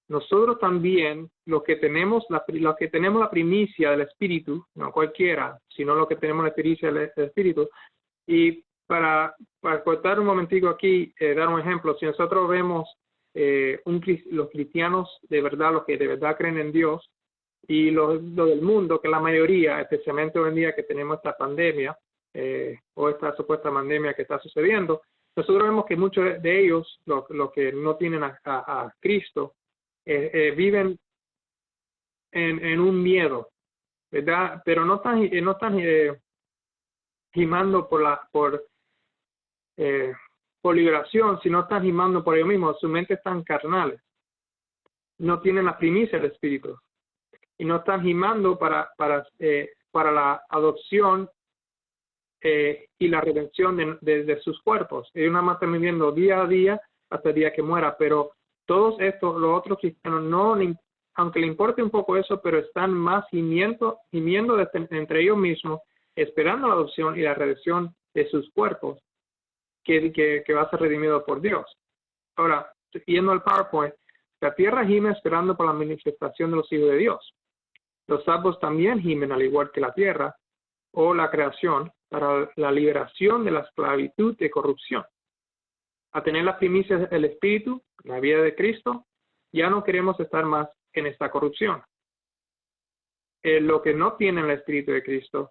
nosotros también, los que tenemos la primicia del Espíritu, no cualquiera, sino los que tenemos la primicia del Espíritu. Y para cortar un momentico aquí, dar un ejemplo, si nosotros vemos los cristianos de verdad, los que de verdad creen en Dios, y los del mundo, que la mayoría, especialmente hoy en día que tenemos esta pandemia, o esta supuesta pandemia que está sucediendo, nosotros vemos que muchos de ellos, los que no tienen a Cristo, viven en un miedo, ¿verdad? Pero no están gimando por liberación, sino están gimando por ellos mismos. Su mente están carnales. No tienen la primicia del Espíritu. Y no están gimando para la adopción y la redención de sus cuerpos. Ellos nada más están viviendo día a día hasta el día que muera. Pero todos estos, los otros cristianos, aunque le importe un poco eso, pero están más gimiendo entre ellos mismos, esperando la adopción y la redención de sus cuerpos, que va a ser redimido por Dios. Ahora, yendo al PowerPoint, la tierra gime esperando por la manifestación de los hijos de Dios. Los salvos también gimen al igual que la tierra o la creación para la liberación de la esclavitud de corrupción. A tener las primicias del Espíritu, la vida de Cristo, ya no queremos estar más en esta corrupción. Lo que no tienen el Espíritu de Cristo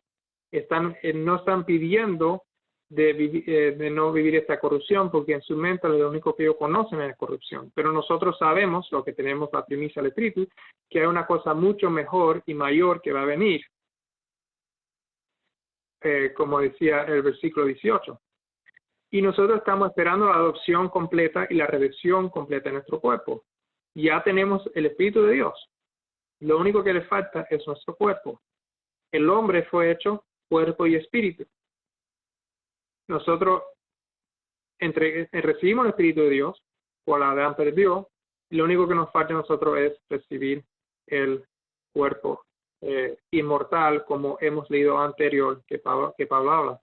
no están pidiendo de no vivir esta corrupción, porque en su mente lo único que ellos conocen es corrupción. Pero nosotros sabemos, lo que tenemos la primicia del Espíritu, que hay una cosa mucho mejor y mayor que va a venir, como decía el versículo 18. Y nosotros estamos esperando la adopción completa y la redención completa de nuestro cuerpo. Ya tenemos el Espíritu de Dios. Lo único que le falta es nuestro cuerpo. El hombre fue hecho cuerpo y espíritu. Nosotros recibimos el Espíritu de Dios, cual Adán perdió, y lo único que nos falta a nosotros es recibir el cuerpo inmortal, como hemos leído anterior, que Pablo habla.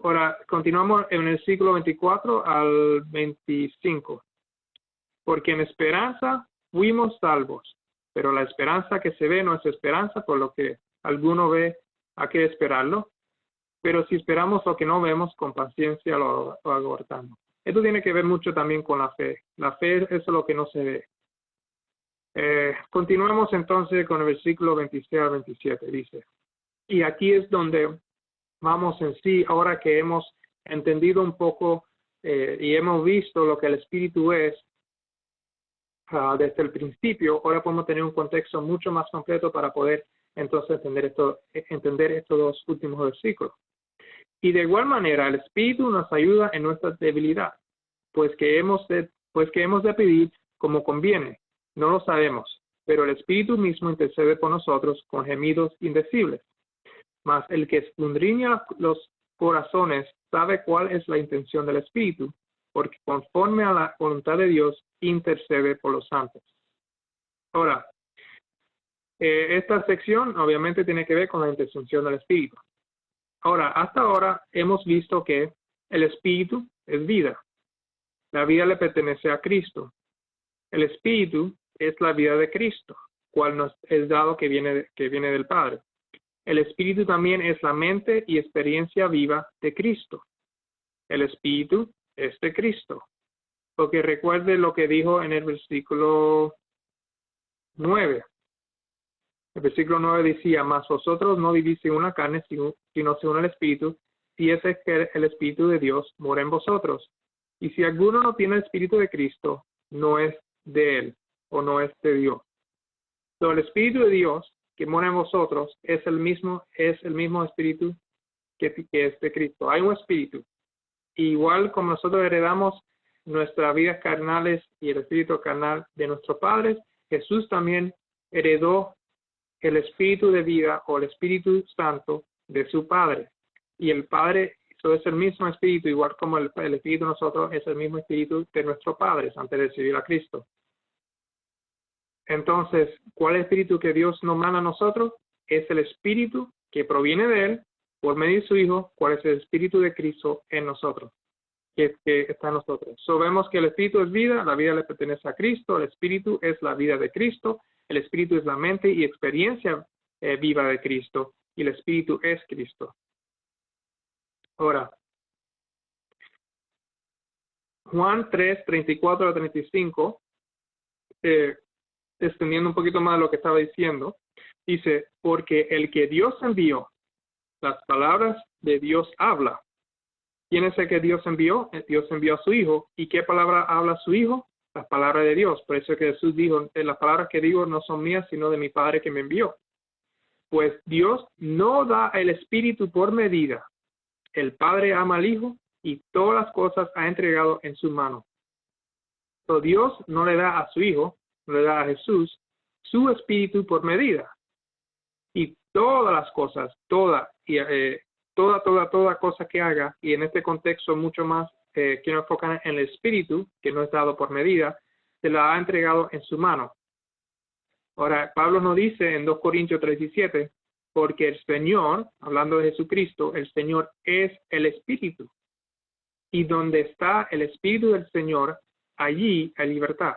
Ahora, continuamos en el versículo 24 al 25. Porque en esperanza fuimos salvos, pero la esperanza que se ve no es esperanza, por lo que alguno ve, hay que esperarlo. Pero si esperamos lo que no vemos, con paciencia lo aguardamos. Esto tiene que ver mucho también con la fe. La fe es lo que no se ve. Continuemos entonces con el versículo 26 al 27. Dice, y aquí es donde vamos en sí, ahora que hemos entendido un poco y hemos visto lo que el Espíritu es desde el principio, ahora podemos tener un contexto mucho más completo para poder entonces entender estos dos últimos versículos. Y de igual manera, el Espíritu nos ayuda en nuestra debilidad, pues que hemos de pedir como conviene. No lo sabemos, pero el Espíritu mismo intercede por nosotros con gemidos indecibles. Mas el que escudriña los corazones sabe cuál es la intención del Espíritu, porque conforme a la voluntad de Dios intercede por los santos. Ahora, esta sección obviamente tiene que ver con la intercesión del Espíritu. Ahora, hasta ahora hemos visto que el Espíritu es vida. La vida le pertenece a Cristo. El Espíritu es la vida de Cristo, cual nos es dado que viene del Padre. El Espíritu también es la mente y experiencia viva de Cristo. El Espíritu es de Cristo. Porque recuerde lo que dijo en el versículo 9. El versículo 9 decía, mas vosotros no vivís según la carne, sino según el Espíritu, si ese es que el Espíritu de Dios mora en vosotros. Y si alguno no tiene el Espíritu de Cristo, no es de él, o no es de Dios. So, el Espíritu de Dios que mora en vosotros es el mismo Espíritu que es de Cristo. Hay un Espíritu. Igual como nosotros heredamos nuestras vidas carnales y el espíritu carnal de nuestros padres, Jesús también heredó el espíritu de vida o el Espíritu Santo de su Padre. Y el Padre, eso es el mismo espíritu, igual como el espíritu de nosotros es el mismo espíritu de nuestros padres antes de recibir a Cristo. Entonces, ¿cuál es el espíritu que Dios nos manda a nosotros? Es el espíritu que proviene de Él por medio de su Hijo, cuál es el espíritu de Cristo en nosotros, que está en nosotros. So, vemos que el espíritu es vida, la vida le pertenece a Cristo, el espíritu es la vida de Cristo, el espíritu es la mente y experiencia viva de Cristo, y el espíritu es Cristo. Ahora, Juan 3, 34 a 35, extendiendo un poquito más de lo que estaba diciendo, dice, porque el que Dios envió, las palabras de Dios habla. ¿Quién es el que Dios envió? Dios envió a su Hijo. ¿Y qué palabra habla su Hijo? Las palabras de Dios. Por eso es que Jesús dijo, las palabras que digo no son mías, sino de mi Padre que me envió. Pues Dios no da el Espíritu por medida. El Padre ama al Hijo y todas las cosas ha entregado en su mano. So, Dios no le da a su Hijo, no le da a Jesús su Espíritu por medida. Y todas las cosas, toda cosa que haga, y en este contexto mucho más quiero enfocar en el Espíritu, que no es dado por medida, se la ha entregado en su mano. Ahora, Pablo nos dice en 2 Corintios 3:17, porque el Señor, hablando de Jesucristo, el Señor es el Espíritu. Y donde está el Espíritu del Señor, allí hay libertad.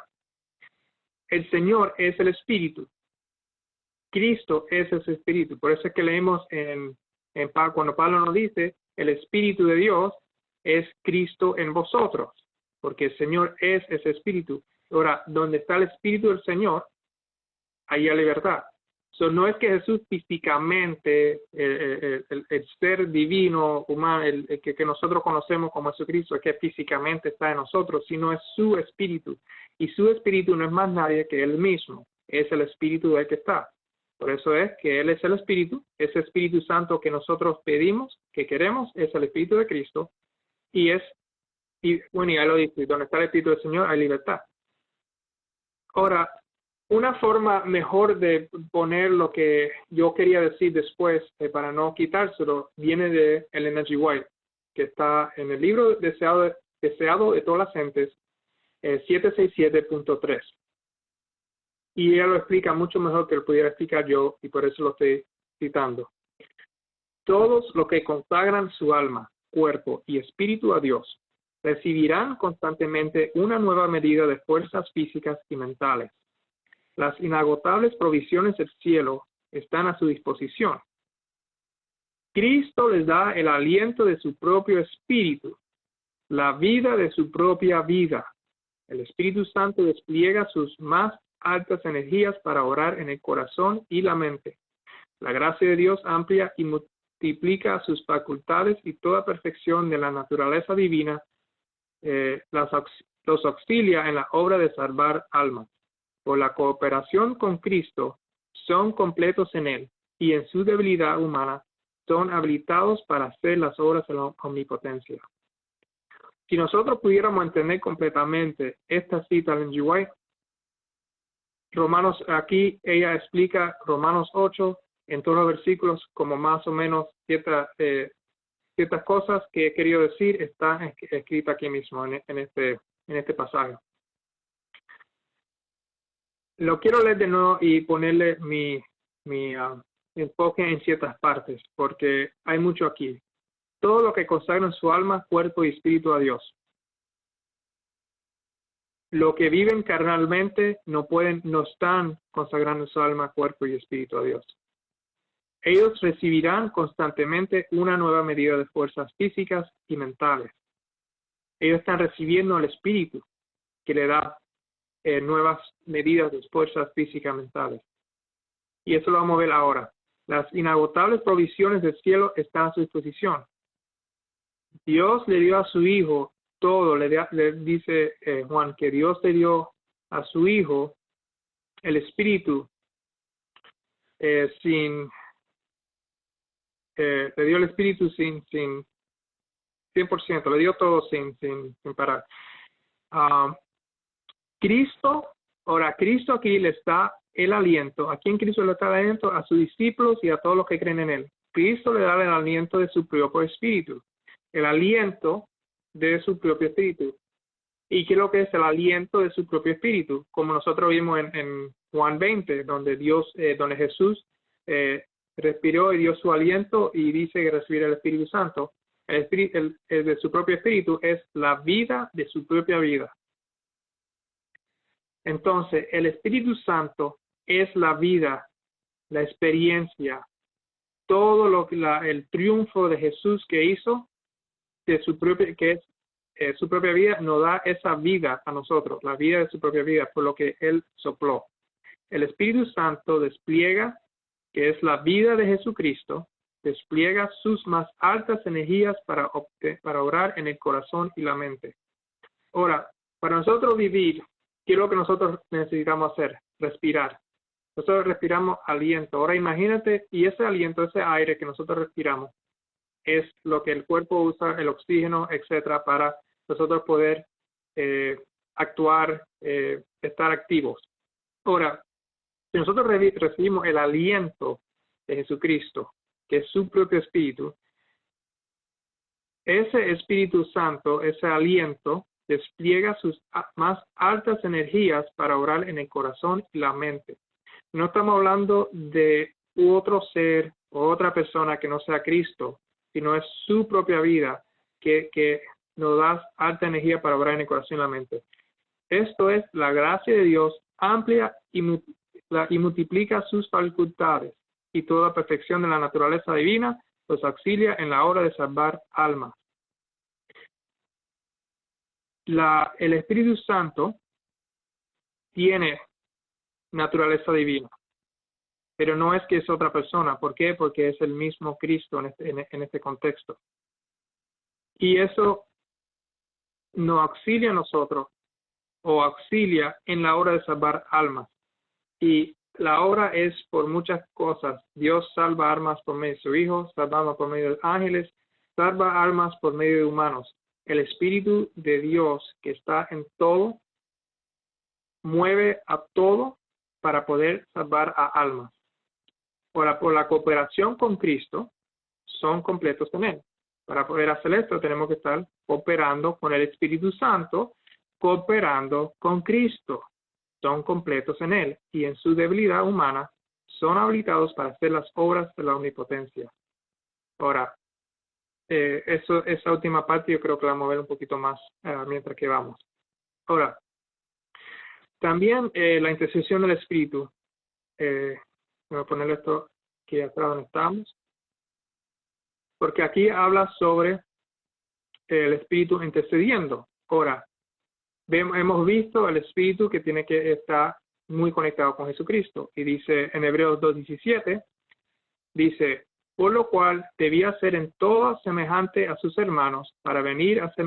El Señor es el Espíritu. Cristo es ese Espíritu. Por eso es que leemos cuando Pablo nos dice, el Espíritu de Dios es Cristo en vosotros, porque el Señor es ese Espíritu. Ahora, donde está el Espíritu del Señor, ahí hay libertad. So, no es que Jesús físicamente, el ser divino, humano, el que nosotros conocemos como Jesucristo, es que físicamente está en nosotros, sino es su Espíritu. Y su Espíritu no es más nadie que Él mismo, es el Espíritu del que está. Por eso es que Él es el Espíritu, ese Espíritu Santo que nosotros pedimos, que queremos, es el Espíritu de Cristo, y bueno, ya lo dice, donde está el Espíritu del Señor hay libertad. Ahora, una forma mejor de poner lo que yo quería decir después, para no quitárselo, viene de Elena G. White, que está en el libro Deseado de todas las gentes, 767.3. Y ella lo explica mucho mejor que lo pudiera explicar yo, y por eso lo estoy citando. Todos los que consagran su alma, cuerpo y espíritu a Dios, recibirán constantemente una nueva medida de fuerzas físicas y mentales. Las inagotables provisiones del cielo están a su disposición. Cristo les da el aliento de su propio espíritu, la vida de su propia vida. El Espíritu Santo despliega sus más altas energías para orar en el corazón y la mente. La gracia de Dios amplia y multiplica sus facultades y toda perfección de la naturaleza divina los auxilia en la obra de salvar almas. Por la cooperación con Cristo, son completos en Él y en su debilidad humana son habilitados para hacer las obras de la omnipotencia. Si nosotros pudiéramos entender completamente esta cita de Ellen G. White, aquí ella explica Romanos 8 en todos los versículos como más o menos ciertas cosas que he querido decir están escritas aquí mismo en este pasaje. Lo quiero leer de nuevo y ponerle mi enfoque en ciertas partes, porque hay mucho aquí. Todo lo que consagran su alma, cuerpo y espíritu a Dios. Lo que viven carnalmente no están consagrando su alma, cuerpo y espíritu a Dios. Ellos recibirán constantemente una nueva medida de fuerzas físicas y mentales. Ellos están recibiendo el espíritu que le da nuevas medidas de fuerzas físicas y mentales. Y eso lo vamos a ver ahora. Las inagotables provisiones del cielo están a su disposición. Dios le dio a su Hijo todo, le dice Juan, que Dios le dio a su Hijo el Espíritu le dio el Espíritu sin 100%, le dio todo sin parar. Cristo aquí le está el aliento. ¿A quién Cristo le está el aliento? A sus discípulos y a todos los que creen en Él. Cristo le da el aliento de su propio Espíritu. El aliento de su propio Espíritu. ¿Y qué es lo que es el aliento de su propio Espíritu? Como nosotros vimos en Juan 20, donde Jesús respiró y dio su aliento y dice que recibirá el Espíritu Santo. El de su propio Espíritu es la vida de su propia vida. Entonces, el Espíritu Santo es la vida, la experiencia, todo el triunfo de Jesús que hizo, de su propia, que es su propia vida, nos da esa vida a nosotros, la vida de su propia vida, por lo que Él sopló. El Espíritu Santo despliega, que es la vida de Jesucristo, despliega sus más altas energías para orar en el corazón y la mente. Ahora, para nosotros vivir, ¿qué es lo que nosotros necesitamos hacer? Respirar. Nosotros respiramos aliento. Ahora imagínate, y ese aliento, ese aire que nosotros respiramos, es lo que el cuerpo usa, el oxígeno, etcétera, para nosotros poder actuar, estar activos. Ahora, si nosotros recibimos el aliento de Jesucristo, que es su propio Espíritu, ese Espíritu Santo, ese aliento, despliega sus más altas energías para orar en el corazón y la mente. No estamos hablando de otro ser o otra persona que no sea Cristo, sino es su propia vida que nos da alta energía para orar en el corazón y la mente. Esto es la gracia de Dios amplia y multiplica sus facultades, y toda perfección de la naturaleza divina los auxilia en la obra de salvar almas. El Espíritu Santo tiene naturaleza divina, pero no es que es otra persona. ¿Por qué? Porque es el mismo Cristo en este contexto. Y eso nos auxilia a nosotros, o auxilia en la obra de salvar almas. Y la obra es por muchas cosas. Dios salva almas por medio de su Hijo, salva almas por medio de ángeles, salva almas por medio de humanos. El Espíritu de Dios que está en todo, mueve a todo para poder salvar a almas. Ahora, por la cooperación con Cristo, son completos en Él. Para poder hacer esto, tenemos que estar cooperando con el Espíritu Santo, cooperando con Cristo. Son completos en Él y en su debilidad humana son habilitados para hacer las obras de la omnipotencia. Ahora, esa última parte yo creo que la vamos a ver un poquito más mientras que vamos. Ahora, también la intercesión del Espíritu. Voy a poner esto aquí atrás donde estamos. Porque aquí habla sobre el Espíritu intercediendo. Ahora, hemos visto el Espíritu que tiene que estar muy conectado con Jesucristo. Y dice en Hebreos 2:17, dice, por lo cual debía ser en todo semejante a sus hermanos, para venir a ser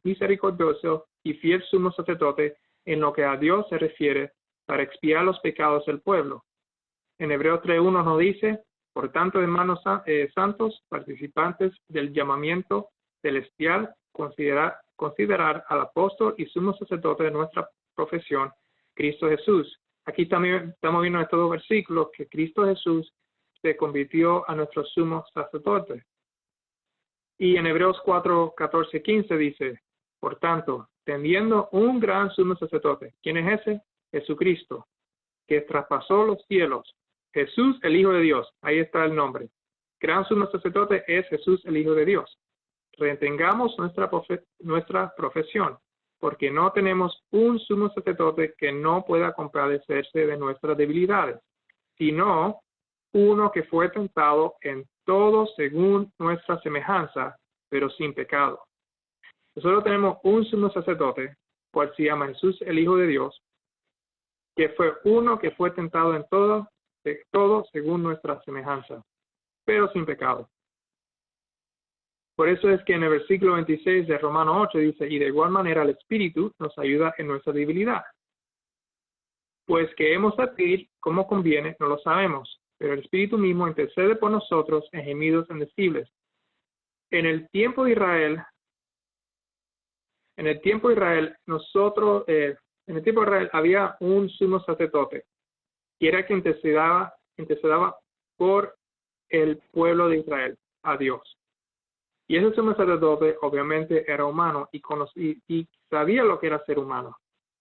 misericordioso y fiel sumo sacerdote en lo que a Dios se refiere, para expiar los pecados del pueblo. En Hebreos 3:1 nos dice, por tanto, hermanos santos, participantes del llamamiento celestial, considerar al apóstol y sumo sacerdote de nuestra profesión, Cristo Jesús. Aquí también estamos viendo en estos dos versículos que Cristo Jesús se convirtió a nuestro sumo sacerdote. Y en Hebreos 4:14-15 dice, por tanto, teniendo un gran sumo sacerdote, ¿quién es ese? Jesucristo, que traspasó los cielos. Jesús, el Hijo de Dios. Ahí está el nombre. Gran sumo sacerdote es Jesús, el Hijo de Dios. Retengamos nuestra profesión, porque no tenemos un sumo sacerdote que no pueda compadecerse de nuestras debilidades, sino uno que fue tentado en todo según nuestra semejanza, pero sin pecado. Nosotros tenemos un sumo sacerdote, cual se llama Jesús, el Hijo de Dios, que fue uno que fue tentado en todo, todo según nuestra semejanza, pero sin pecado. Por eso es que en el versículo 26 de Romanos 8 dice, y de igual manera el Espíritu nos ayuda en nuestra debilidad. Pues que hemos de pedir como conviene, no lo sabemos, pero el Espíritu mismo intercede por nosotros en gemidos indecibles. En el tiempo de Israel, había un sumo sacerdote, que era quien intercedaba por el pueblo de Israel, a Dios. Y ese sumo sacerdote obviamente era humano y sabía lo que era ser humano.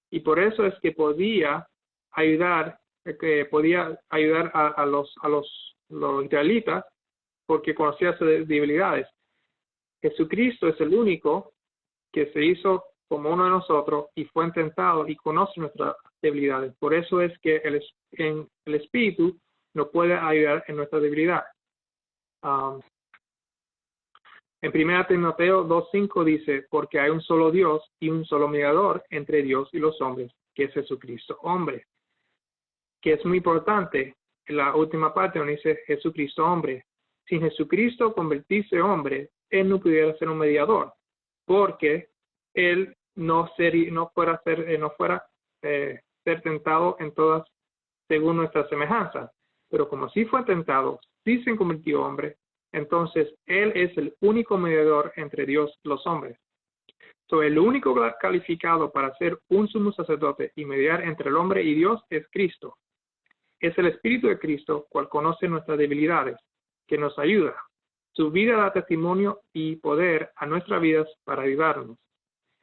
Y por eso es que podía ayudar a los israelitas porque conocía sus debilidades. Jesucristo es el único que se hizo como uno de nosotros y fue intentado y conoce nuestras debilidades. Por eso es que el Espíritu nos puede ayudar en nuestra debilidad. En 1 Timoteo 2:5 dice, porque hay un solo Dios y un solo mediador entre Dios y los hombres, que es Jesucristo, hombre. Que es muy importante, en la última parte donde dice Jesucristo, hombre. Sin Jesucristo convertirse hombre, Él no pudiera ser un mediador, porque Él no fuera ser tentado en todas según nuestra semejanza. Pero como sí fue tentado, sí se convirtió hombre, entonces Él es el único mediador entre Dios y los hombres. El único calificado para ser un sumo sacerdote y mediar entre el hombre y Dios es Cristo. Es el Espíritu de Cristo, cual conoce nuestras debilidades, que nos ayuda. Su vida da testimonio y poder a nuestras vidas para ayudarnos.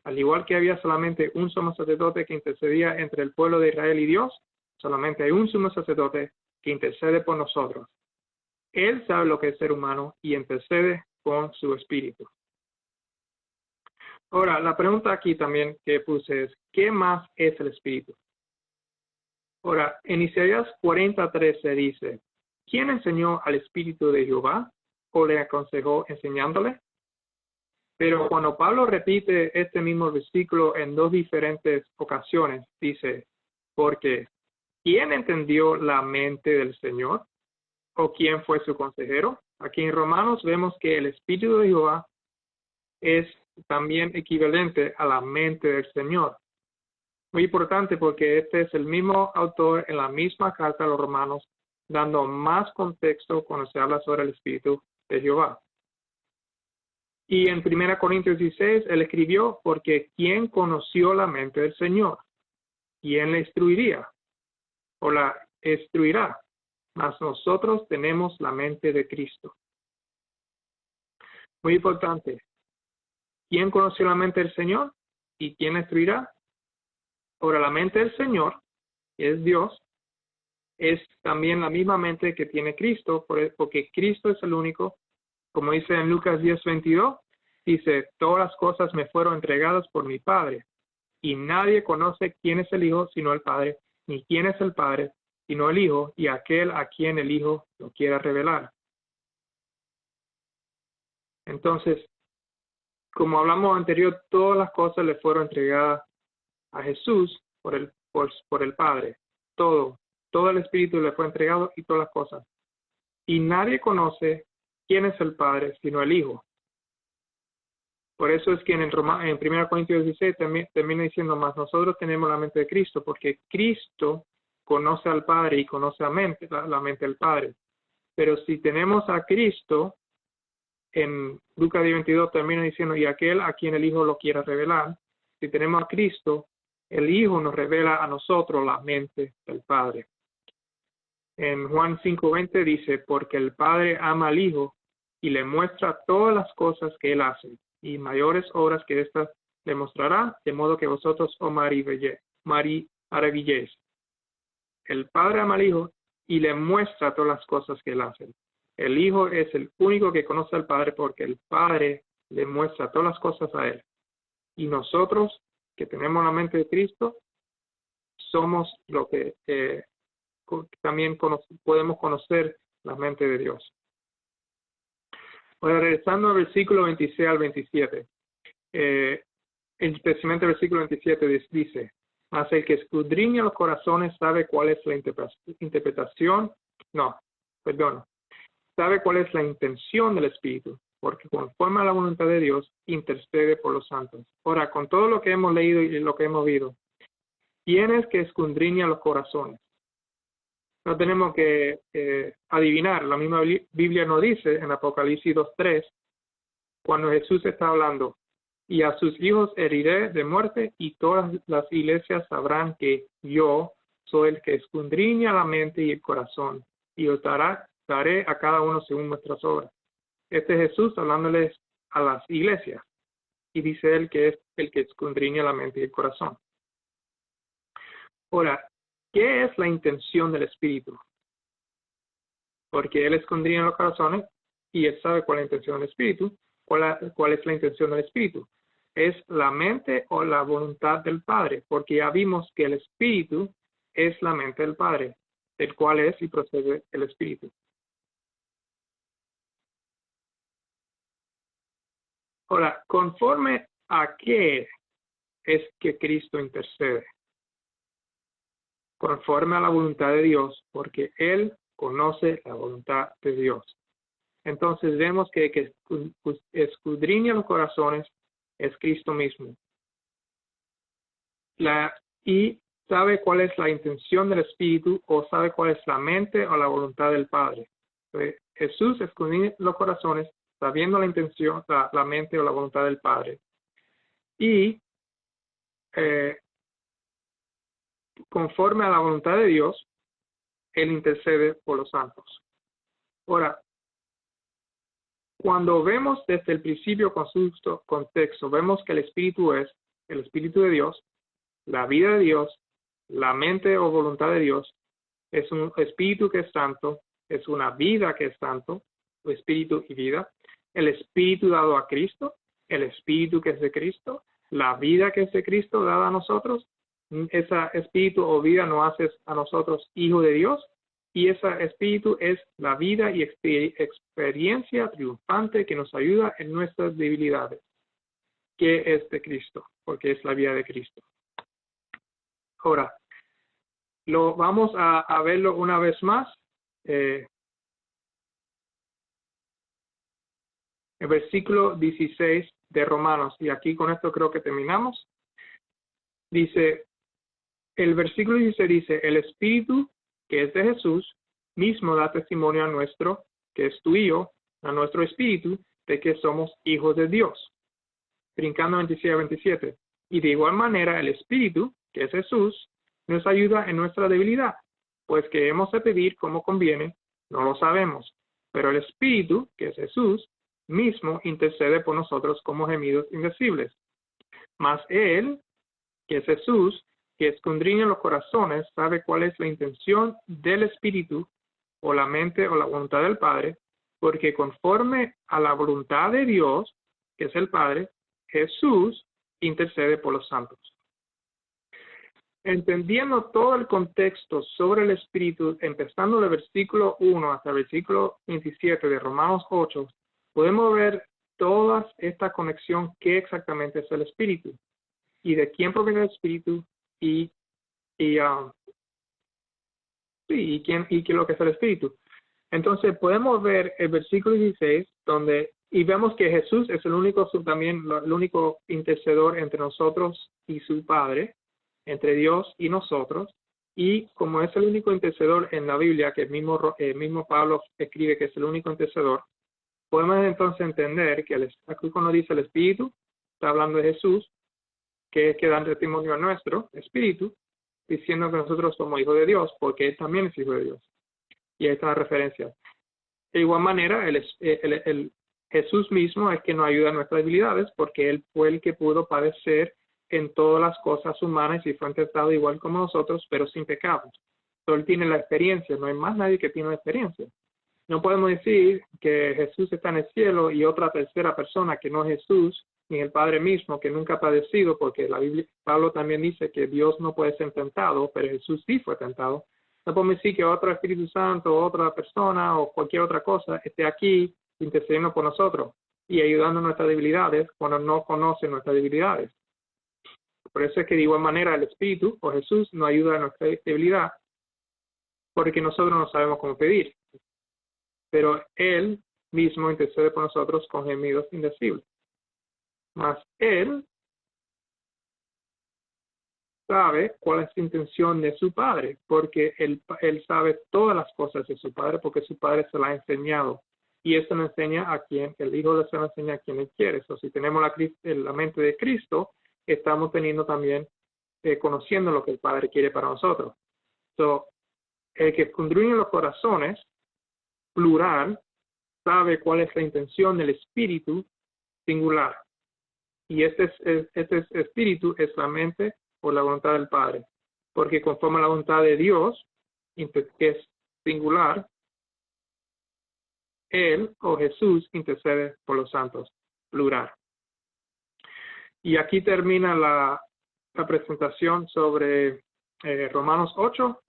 Al igual que había solamente un sumo sacerdote que intercedía entre el pueblo de Israel y Dios, solamente hay un sumo sacerdote que intercede por nosotros. Él sabe lo que es ser humano y intercede con su espíritu. Ahora, la pregunta aquí también que puse es, ¿qué más es el espíritu? Ahora, en Isaías 40:13 dice, ¿quién enseñó al espíritu de Jehová o le aconsejó enseñándole? Pero cuando Pablo repite este mismo versículo en dos diferentes ocasiones, dice, porque ¿quién entendió la mente del Señor? ¿O quién fue su consejero? Aquí en Romanos vemos que el Espíritu de Jehová es también equivalente a la mente del Señor. Muy importante porque este es el mismo autor en la misma carta a los Romanos, dando más contexto cuando se habla sobre el Espíritu de Jehová. Y en 1 Corintios 16, él escribió, porque ¿quién conoció la mente del Señor? ¿Quién le instruiría? ¿O la instruirá? Mas nosotros tenemos la mente de Cristo. Muy importante. ¿Quién conoció la mente del Señor? ¿Y quién la instruirá? Ahora, la mente del Señor, que es Dios, es también la misma mente que tiene Cristo, porque Cristo es el único, como dice en Lucas 10:22, dice, todas las cosas me fueron entregadas por mi Padre, y nadie conoce quién es el Hijo sino el Padre, ni quién es el Padre sino el Hijo, y aquel a quien el Hijo lo quiera revelar. Entonces, como hablamos anterior, todas las cosas le fueron entregadas a Jesús por el Padre. Todo el Espíritu le fue entregado y todas las cosas. Y nadie conoce quién es el Padre sino el Hijo. Por eso es que en 1 Corintios 16 termina diciendo más, nosotros tenemos la mente de Cristo, porque Cristo conoce al Padre y conoce la mente del Padre. Pero si tenemos a Cristo, en Lucas 10:22 termina diciendo, y aquel a quien el Hijo lo quiera revelar. Si tenemos a Cristo, el Hijo nos revela a nosotros la mente del Padre. En Juan 5:20 dice, porque el Padre ama al Hijo y le muestra todas las cosas que Él hace, y mayores obras que éstas le mostrará, de modo que vosotros os maravilléis. El Padre ama al Hijo y le muestra todas las cosas que Él hace. El Hijo es el único que conoce al Padre porque el Padre le muestra todas las cosas a Él. Y nosotros, que tenemos la mente de Cristo, somos lo que también podemos conocer la mente de Dios. Ahora, regresando al versículo 26 al 27, especialmente el versículo 27 dice, mas el que escudriña los corazones sabe cuál es la interpretación No, perdón. Sabe cuál es la intención del Espíritu, porque conforme a la voluntad de Dios, intercede por los santos. Ahora, con todo lo que hemos leído y lo que hemos visto, ¿quién es que escudriña los corazones? No tenemos que adivinar. La misma Biblia nos dice en Apocalipsis 2:3, cuando Jesús está hablando, y a sus hijos heriré de muerte, y todas las iglesias sabrán que yo soy el que escudriña la mente y el corazón, y os daré a cada uno según nuestras obras. Este es Jesús hablándoles a las iglesias, y dice él que es el que escudriña la mente y el corazón. Ahora, ¿qué es la intención del Espíritu? Porque él escudriña los corazones y él sabe cuál es la intención del Espíritu. ¿Cuál es la intención del Espíritu? Es la mente o la voluntad del Padre, porque ya vimos que el Espíritu es la mente del Padre, del cual es y procede el Espíritu. Ahora, ¿conforme a qué es que Cristo intercede? Conforme a la voluntad de Dios, porque Él conoce la voluntad de Dios. Entonces vemos que escudriña los corazones es Cristo mismo. Y sabe cuál es la intención del Espíritu, o sabe cuál es la mente o la voluntad del Padre. Entonces, Jesús escudriña los corazones sabiendo la intención, la mente o la voluntad del Padre. Y conforme a la voluntad de Dios, Él intercede por los santos. Ahora, cuando vemos desde el principio con su contexto, vemos que el Espíritu es el Espíritu de Dios, la vida de Dios, la mente o voluntad de Dios, es un Espíritu que es santo, es una vida que es santo, Espíritu y vida, el Espíritu dado a Cristo, el Espíritu que es de Cristo, la vida que es de Cristo dada a nosotros, ese Espíritu o vida nos hace a nosotros hijos de Dios, y ese Espíritu es la vida y experiencia triunfante que nos ayuda en nuestras debilidades, que es de Cristo, porque es la vida de Cristo. Ahora, vamos a verlo una vez más. El versículo 16 de Romanos, y aquí con esto creo que terminamos. Dice, el versículo 16 dice, el Espíritu que es de Jesús mismo da testimonio a nuestro, que es tuyo, a nuestro espíritu, de que somos hijos de Dios. Brincando 26 a 27. Y de igual manera el Espíritu, que es Jesús, nos ayuda en nuestra debilidad, pues que hemos de pedir como conviene, no lo sabemos, pero el Espíritu, que es Jesús, mismo intercede por nosotros como gemidos indecibles. Mas Él, que es Jesús, que escudriña los corazones, sabe cuál es la intención del Espíritu, o la mente o la voluntad del Padre, porque conforme a la voluntad de Dios, que es el Padre, Jesús intercede por los santos. Entendiendo todo el contexto sobre el Espíritu, empezando del versículo 1 hasta el versículo 27 de Romanos 8, podemos ver toda esta conexión, qué exactamente es el Espíritu, y de quién proviene el Espíritu, y qué es lo que es el Espíritu. Entonces podemos ver el versículo 16, y vemos que Jesús es el único intercedor entre nosotros y su Padre, entre Dios y nosotros, y como es el único intercedor en la Biblia, que el mismo Pablo escribe que es el único intercedor, podemos entonces entender que aquí cuando dice el Espíritu, está hablando de Jesús, que es que da testimonio a nuestro Espíritu, diciendo que nosotros somos hijos de Dios, porque Él también es hijo de Dios. Y ahí está la referencia. De igual manera, el Jesús mismo es quien nos ayuda en nuestras debilidades, porque Él fue el que pudo padecer en todas las cosas humanas y fue tentado igual como nosotros, pero sin pecados. Él tiene la experiencia, no hay más nadie que tiene la experiencia. No podemos decir que Jesús está en el cielo y otra tercera persona que no es Jesús, ni el Padre mismo, que nunca ha padecido, porque la Biblia, Pablo también dice que Dios no puede ser tentado, pero Jesús sí fue tentado. No podemos decir que otro Espíritu Santo, otra persona o cualquier otra cosa esté aquí intercediendo por nosotros y ayudando en nuestras debilidades cuando no conoce nuestras debilidades. Por eso es que de igual manera el Espíritu o Jesús nos ayuda en nuestra debilidad. porque nosotros no sabemos cómo pedir. Pero Él mismo intercede por nosotros con gemidos indecibles. Mas Él sabe cuál es la intención de su Padre, porque él sabe todas las cosas de su Padre, porque su Padre se la ha enseñado. Y eso le enseña a quien, el Hijo se lo enseña a quien Él quiere. So, si tenemos la mente de Cristo, estamos teniendo también, conociendo lo que el Padre quiere para nosotros. So, el que escudriña los corazones, plural, sabe cuál es la intención del Espíritu, singular. Y este Espíritu es la mente por la voluntad del Padre, porque conforme a la voluntad de Dios, que es singular, Él o Jesús intercede por los santos, plural. Y aquí termina la presentación sobre Romanos 8.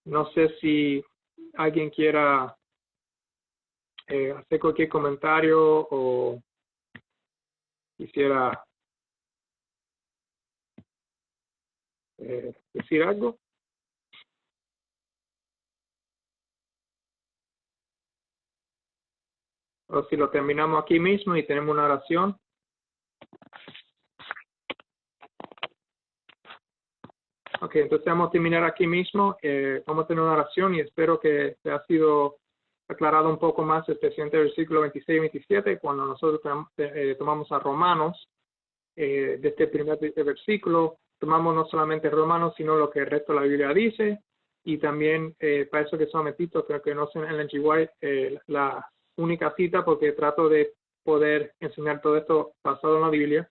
No sé si alguien quiera hacer cualquier comentario o quisiera decir algo. O si lo terminamos aquí mismo y tenemos una oración. Ok, entonces vamos a terminar aquí mismo. Vamos a tener una oración y espero que se ha sido aclarado un poco más, especialmente el versículo 26 y 27, cuando nosotros tomamos a Romanos, de este primer versículo, tomamos no solamente Romanos, sino lo que el resto de la Biblia dice, y también para eso que solamente creo que no sé en el NG la única cita, porque trato de poder enseñar todo esto basado en la Biblia,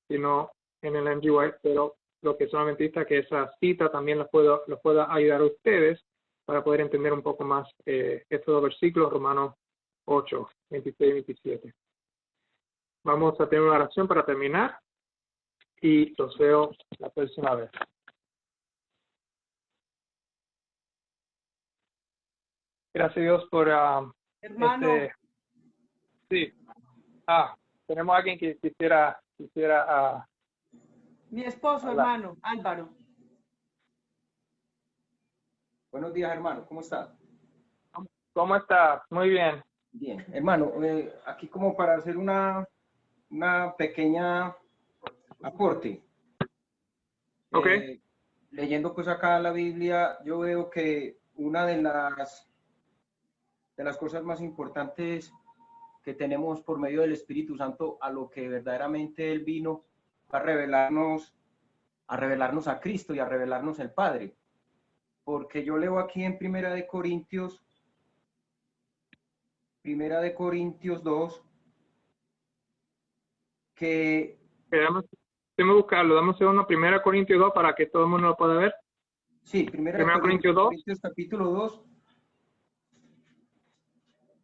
sino en el NG, pero lo que solamente está que esa cita también los pueda ayudar a ustedes para poder entender un poco más estos dos versículos, Romanos 8, 26 y 27. Vamos a tener una oración para terminar y los veo la próxima vez. Gracias a Dios por hermano. Sí. Tenemos a alguien que quisiera Mi esposo, hablar. hermano, Álvaro. Buenos días, hermano. ¿Cómo está? ¿Cómo está? Muy bien. Bien. Hermano, aquí como para hacer una pequeña aporte. Ok. Leyendo pues acá la Biblia, yo veo que una de las cosas más importantes que tenemos por medio del Espíritu Santo, a lo que verdaderamente Él vino a revelarnos a Cristo y a revelarnos el Padre. Porque yo leo aquí en Primera de Corintios 2, que... Déjame buscarlo, dame un segundo, 1 Corintios 2 para que todo el mundo lo pueda ver. Sí, 1 Corintios 2. Corintios capítulo 2,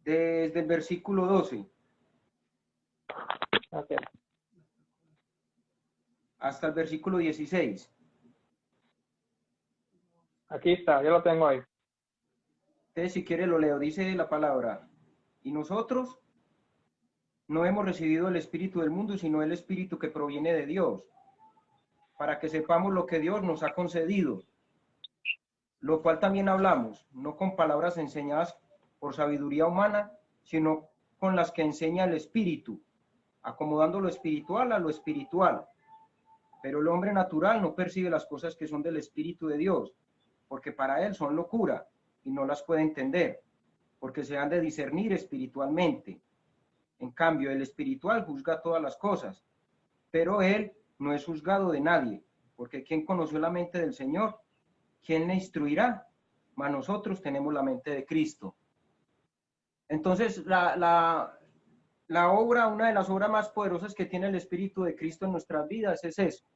desde el versículo 12. Okay. Hasta el versículo 16. Aquí está, yo lo tengo ahí. Entonces, si quiere lo leo, dice la palabra: y nosotros no hemos recibido el espíritu del mundo, sino el espíritu que proviene de Dios, para que sepamos lo que Dios nos ha concedido, lo cual también hablamos, no con palabras enseñadas por sabiduría humana, sino con las que enseña el espíritu, acomodando lo espiritual a lo espiritual. Pero el hombre natural no percibe las cosas que son del espíritu de Dios, porque para él son locura y no las puede entender, porque se han de discernir espiritualmente. En cambio, el espiritual juzga todas las cosas, pero él no es juzgado de nadie, porque ¿quién conoció la mente del Señor? ¿Quién le instruirá? Mas nosotros tenemos la mente de Cristo. Entonces, una de las obras más poderosas que tiene el Espíritu de Cristo en nuestras vidas es eso: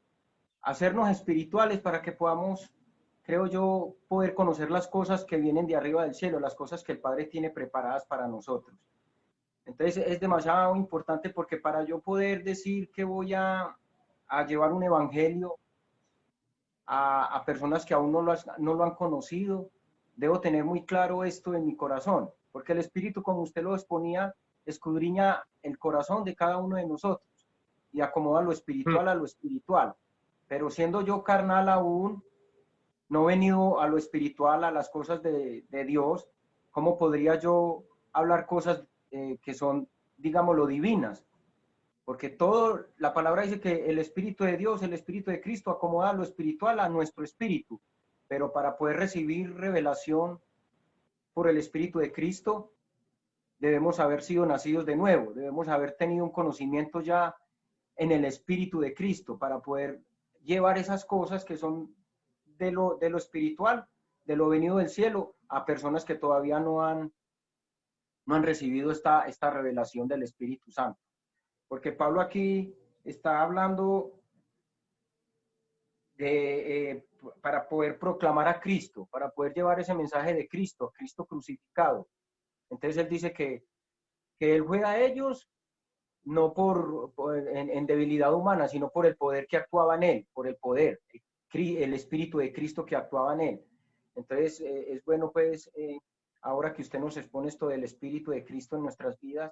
hacernos espirituales para que podamos, creo yo, poder conocer las cosas que vienen de arriba del cielo, las cosas que el Padre tiene preparadas para nosotros. Entonces es demasiado importante, porque para yo poder decir que voy a llevar un evangelio a personas que aún no lo han conocido, debo tener muy claro esto en mi corazón, porque el Espíritu, como usted lo exponía, escudriña el corazón de cada uno de nosotros y acomoda lo espiritual a lo espiritual. Pero siendo yo carnal aún, no venido a lo espiritual, a las cosas de Dios, ¿cómo podría yo hablar cosas que son, digámoslo, divinas? Porque todo, la palabra dice que el Espíritu de Dios, el Espíritu de Cristo acomoda lo espiritual a nuestro espíritu, pero para poder recibir revelación por el Espíritu de Cristo, debemos haber sido nacidos de nuevo, debemos haber tenido un conocimiento ya en el Espíritu de Cristo para poder llevar esas cosas que son de lo espiritual, de lo venido del cielo, a personas que todavía no han recibido esta revelación del Espíritu Santo. Porque Pablo aquí está hablando de, para poder proclamar a Cristo, para poder llevar ese mensaje de Cristo, Cristo crucificado. Entonces él dice que él juega a ellos no en debilidad humana, sino por el poder que actuaba en él, por el poder, el Espíritu de Cristo que actuaba en él. Entonces es bueno pues, ahora que usted nos expone esto del Espíritu de Cristo en nuestras vidas,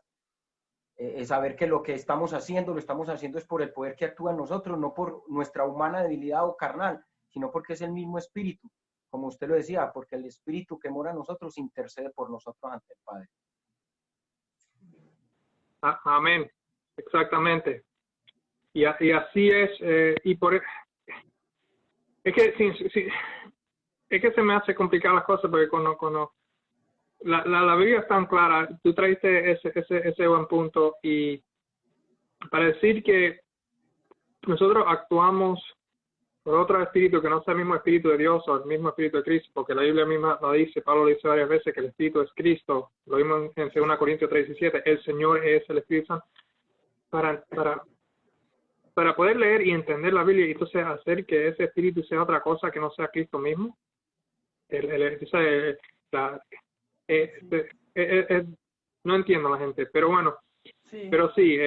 saber que lo que estamos haciendo, lo estamos haciendo es por el poder que actúa en nosotros, no por nuestra humana debilidad o carnal, sino porque es el mismo Espíritu, como usted lo decía, porque el Espíritu que mora en nosotros intercede por nosotros ante el Padre. Amén, exactamente. Y así es, y por es que es que se me hace complicar las cosas porque cuando la Biblia es tan clara, tú traiste ese buen punto, y para decir que nosotros actuamos por otro espíritu que no sea el mismo espíritu de Dios o el mismo espíritu de Cristo, porque la Biblia misma lo dice, Pablo lo dice varias veces, que el espíritu es Cristo, lo vimos en 2 Corintios 3:17, el Señor es el Espíritu Santo, para poder leer y entender la Biblia y entonces hacer que ese espíritu sea otra cosa que no sea Cristo mismo. No entiendo a la gente, pero bueno, Sí. pero sí,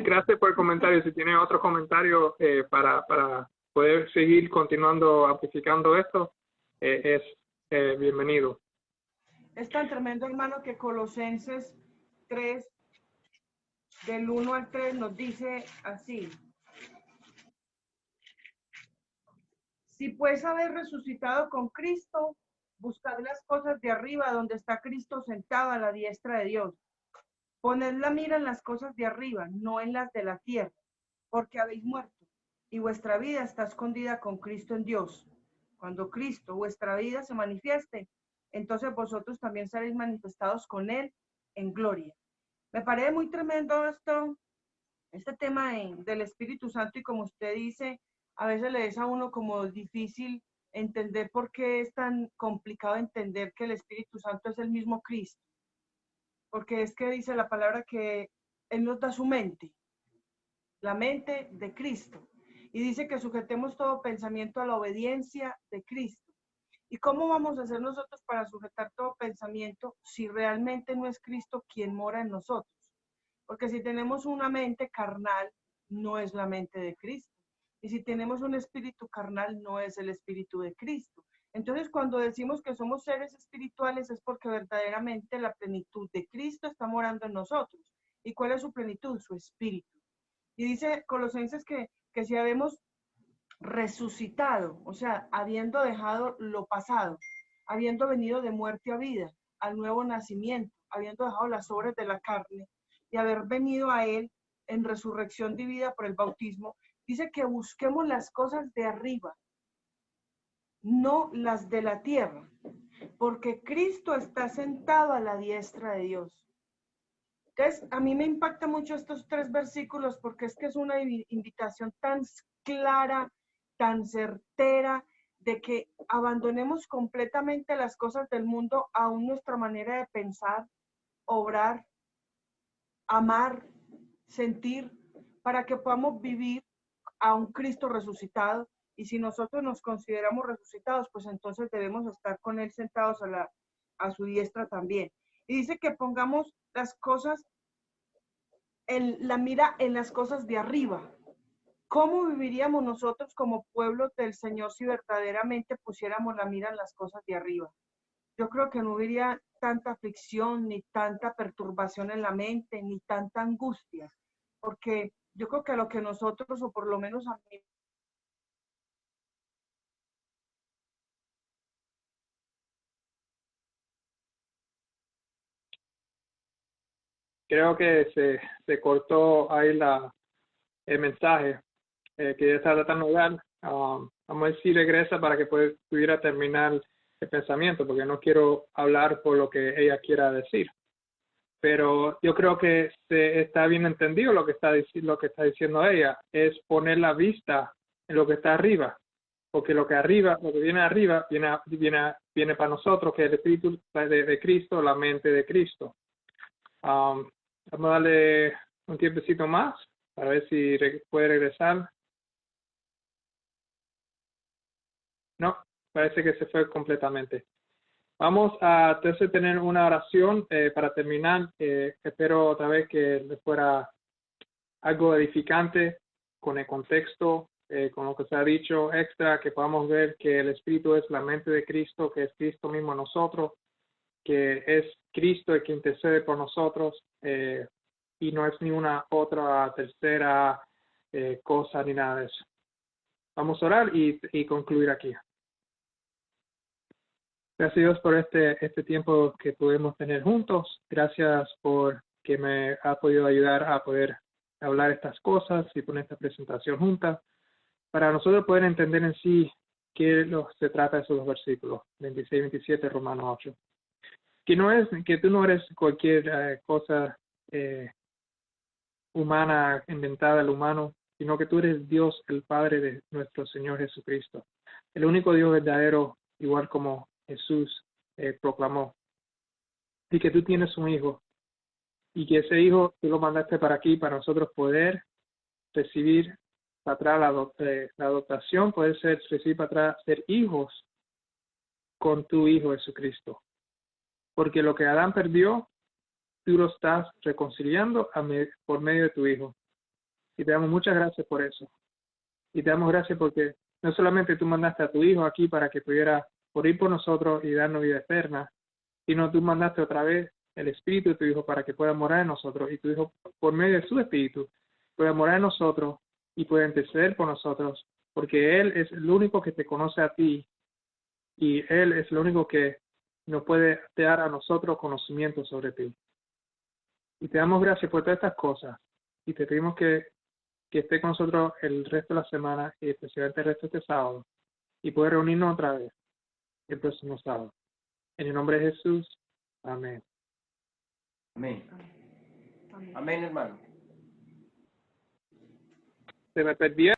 gracias por el comentario. Si tiene otro comentario para poder seguir continuando amplificando esto, es bienvenido. Es tan tremendo, hermano, que Colosenses 3, del 1 al 3, nos dice así: si pues habéis resucitado con Cristo, buscad las cosas de arriba, donde está Cristo sentado a la diestra de Dios. Poned la mira en las cosas de arriba, no en las de la tierra, porque habéis muerto, y vuestra vida está escondida con Cristo en Dios. Cuando Cristo, vuestra vida, se manifieste, entonces vosotros también seréis manifestados con Él en gloria. Me parece muy tremendo este tema del Espíritu Santo, y como usted dice, a veces le es a uno como difícil entender por qué es tan complicado entender que el Espíritu Santo es el mismo Cristo, porque es que dice la palabra que Él nos da su mente, la mente de Cristo, y dice que sujetemos todo pensamiento a la obediencia de Cristo. ¿Y cómo vamos a hacer nosotros para sujetar todo pensamiento si realmente no es Cristo quien mora en nosotros? Porque si tenemos una mente carnal, no es la mente de Cristo. Y si tenemos un espíritu carnal, no es el espíritu de Cristo. Entonces, cuando decimos que somos seres espirituales, es porque verdaderamente la plenitud de Cristo está morando en nosotros. ¿Y cuál es su plenitud? Su espíritu. Y dice Colosenses que si habemos resucitado, o sea, habiendo dejado lo pasado, habiendo venido de muerte a vida, al nuevo nacimiento, habiendo dejado las obras de la carne y haber venido a Él en resurrección divina por el bautismo, dice que busquemos las cosas de arriba, no las de la tierra, porque Cristo está sentado a la diestra de Dios. Entonces, a mí me impacta mucho estos 3 versículos porque es que es una invitación tan clara, tan certera, de que abandonemos completamente las cosas del mundo, aún nuestra manera de pensar, obrar, amar, sentir, para que podamos vivir a un Cristo resucitado. Y si nosotros nos consideramos resucitados, pues entonces debemos estar con Él sentados a su diestra también. Y dice que pongamos las cosas, la mira en las cosas de arriba. ¿Cómo viviríamos nosotros como pueblo del Señor si verdaderamente pusiéramos la mira en las cosas de arriba? Yo creo que no hubiera tanta aflicción, ni tanta perturbación en la mente, ni tanta angustia, porque yo creo que lo que nosotros, o por lo menos a mí, creo que se cortó ahí el mensaje que ella está tratando de dar. Vamos a ver si regresa para que pudiera terminar el pensamiento, porque no quiero hablar por lo que ella quiera decir. Pero yo creo que está bien entendido lo que está diciendo ella, es poner la vista en lo que está arriba, porque lo que viene arriba, viene para nosotros, que es el Espíritu de Cristo, la mente de Cristo. Vamos a darle un tiempecito más para ver si puede regresar. No, parece que se fue completamente. Vamos a entonces tener una oración para terminar. Espero otra vez que le fuera algo edificante con el contexto, con lo que se ha dicho extra, que podamos ver que el Espíritu es la mente de Cristo, que es Cristo mismo en nosotros, que es Cristo el que intercede por nosotros y no es ninguna otra tercera cosa ni nada de eso. Vamos a orar y concluir aquí. Gracias Dios por este tiempo que pudimos tener juntos. Gracias por que me ha podido ayudar a poder hablar estas cosas y poner esta presentación junta para nosotros poder entender en sí qué se trata de esos dos versículos, 26 y 27, Romanos 8. Que tú no eres cualquier cosa humana inventada del humano, sino que tú eres Dios, el Padre de nuestro Señor Jesucristo, el único Dios verdadero, igual como Jesús proclamó, y que tú tienes un hijo, y que ese hijo tú lo mandaste para aquí, para nosotros poder recibir para atrás la adoptación, poder recibir para atrás, ser hijos con tu Hijo Jesucristo. Porque lo que Adán perdió, tú lo estás reconciliando por medio de tu Hijo. Y te damos muchas gracias por eso. Y te damos gracias porque no solamente tú mandaste a tu Hijo aquí para que pudiera morir por nosotros y darnos vida eterna, sino tú mandaste otra vez el Espíritu de tu Hijo para que pueda morar en nosotros. Y tu Hijo, por medio de su Espíritu, pueda morar en nosotros y pueda interceder por nosotros, porque Él es el único que te conoce a ti y Él es el único que nos puede dar a nosotros conocimiento sobre ti. Y te damos gracias por todas estas cosas y te pedimos que esté con nosotros el resto de la semana y especialmente el resto de este sábado y poder reunirnos otra vez el próximo sábado. En el nombre de Jesús, amén. Amén. Amén, hermano. Se me perdieron.